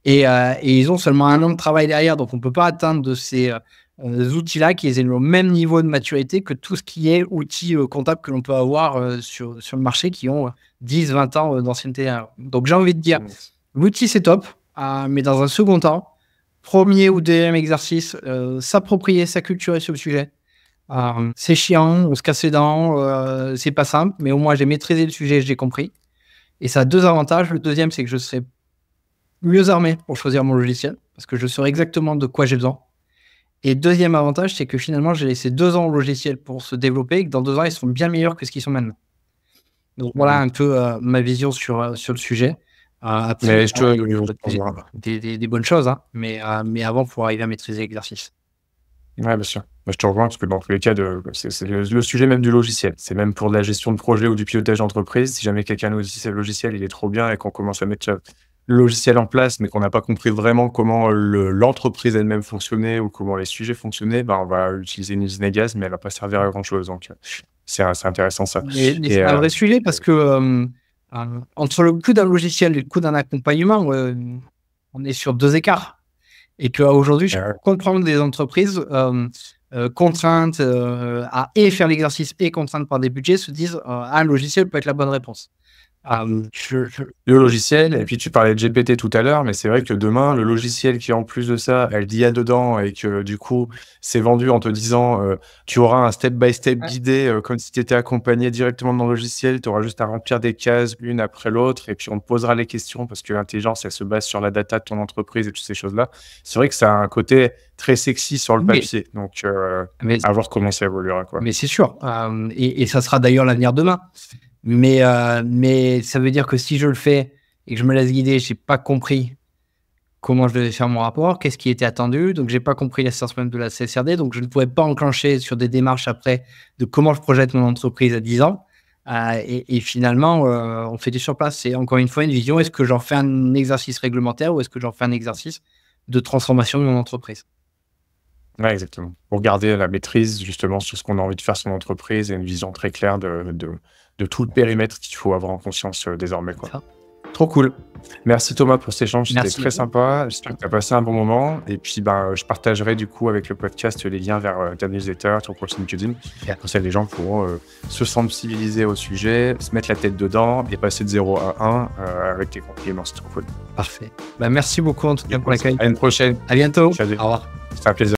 Et ils ont seulement 1 an de travail derrière, donc on ne peut pas atteindre de ces outils-là qui aient le même niveau de maturité que tout ce qui est outils comptables que l'on peut avoir sur le marché qui ont 10, 20 ans d'ancienneté. Donc j'ai envie de dire, l'outil c'est top, mais dans un second temps, premier ou deuxième exercice, s'approprier, s'acculturer sur le sujet. C'est chiant, on se casse les dents, c'est pas simple, mais au moins j'ai maîtrisé le sujet, j'ai compris. Et ça a 2 avantages. Le deuxième, c'est que je serai mieux armé pour choisir mon logiciel, parce que je saurai exactement de quoi j'ai besoin. Et deuxième avantage, c'est que finalement, j'ai laissé 2 ans au logiciel pour se développer, et que dans 2 ans, ils sont bien meilleurs que ce qu'ils sont maintenant. Donc voilà un peu ma vision sur le sujet. Mais je des bonnes choses, hein, mais avant, il faut arriver à maîtriser l'exercice. Ouais, bien sûr. Moi, je te rejoins parce que dans tous les cas, c'est le sujet même du logiciel. C'est même pour de la gestion de projet ou du pilotage d'entreprise. Si jamais quelqu'un nous dit que le logiciel, il est trop bien et qu'on commence à mettre le logiciel en place, mais qu'on n'a pas compris vraiment comment l'entreprise elle-même fonctionnait ou comment les sujets fonctionnaient, ben, on va utiliser une usine à gaz, mais elle va pas servir à grand-chose. Donc, c'est intéressant ça. Mais c'est un vrai sujet parce que entre le coût d'un logiciel et le coût d'un accompagnement, on est sur 2 écarts. Et qu'aujourd'hui, je peux comprendre des entreprises contraintes à faire l'exercice et contraintes par des budgets se disent un logiciel peut être la bonne réponse. Le logiciel, et puis tu parlais de GPT tout à l'heure, mais c'est vrai que demain, le logiciel qui en plus de ça, elle l'IA dedans et que du coup, c'est vendu en te disant tu auras un step-by-step guidé comme si tu étais accompagné directement dans le logiciel, tu auras juste à remplir des cases l'une après l'autre et puis on te posera les questions parce que l'intelligence, elle se base sur la data de ton entreprise et toutes ces choses-là. C'est vrai que ça a un côté très sexy sur le papier, donc à voir comment ça évoluera, quoi. Mais c'est sûr, et ça sera d'ailleurs l'avenir demain. Mais ça veut dire que si je le fais et que je me laisse guider, j'ai pas compris comment je devais faire mon rapport, qu'est-ce qui était attendu, donc j'ai pas compris l'assessment de la CSRD, donc je ne pourrais pas enclencher sur des démarches après de comment je projette mon entreprise à 10 ans. Et finalement, on fait du surplace. C'est encore une fois une vision. Est-ce que j'en fais un exercice réglementaire ou est-ce que j'en fais un exercice de transformation de mon entreprise? Ouais, exactement. Pour garder la maîtrise justement sur ce qu'on a envie de faire sur l'entreprise et une vision très claire de tout le périmètre qu'il faut avoir en conscience désormais, quoi. Ça. Trop cool. Merci Thomas pour cet échange, c'était Merci. très sympa. J'espère que tu as passé un bon moment. Et puis, je partagerai du coup avec le podcast les liens vers ta newsletter, ton profil LinkedIn. Comme ça, les gens pourront se sensibiliser au sujet, se mettre la tête dedans et passer de 0 à 1 avec tes compliments. C'est trop cool. Parfait. Merci beaucoup en tout cas pour l'accueil. À une prochaine. À bientôt. Salut. Au revoir. C'était un plaisir.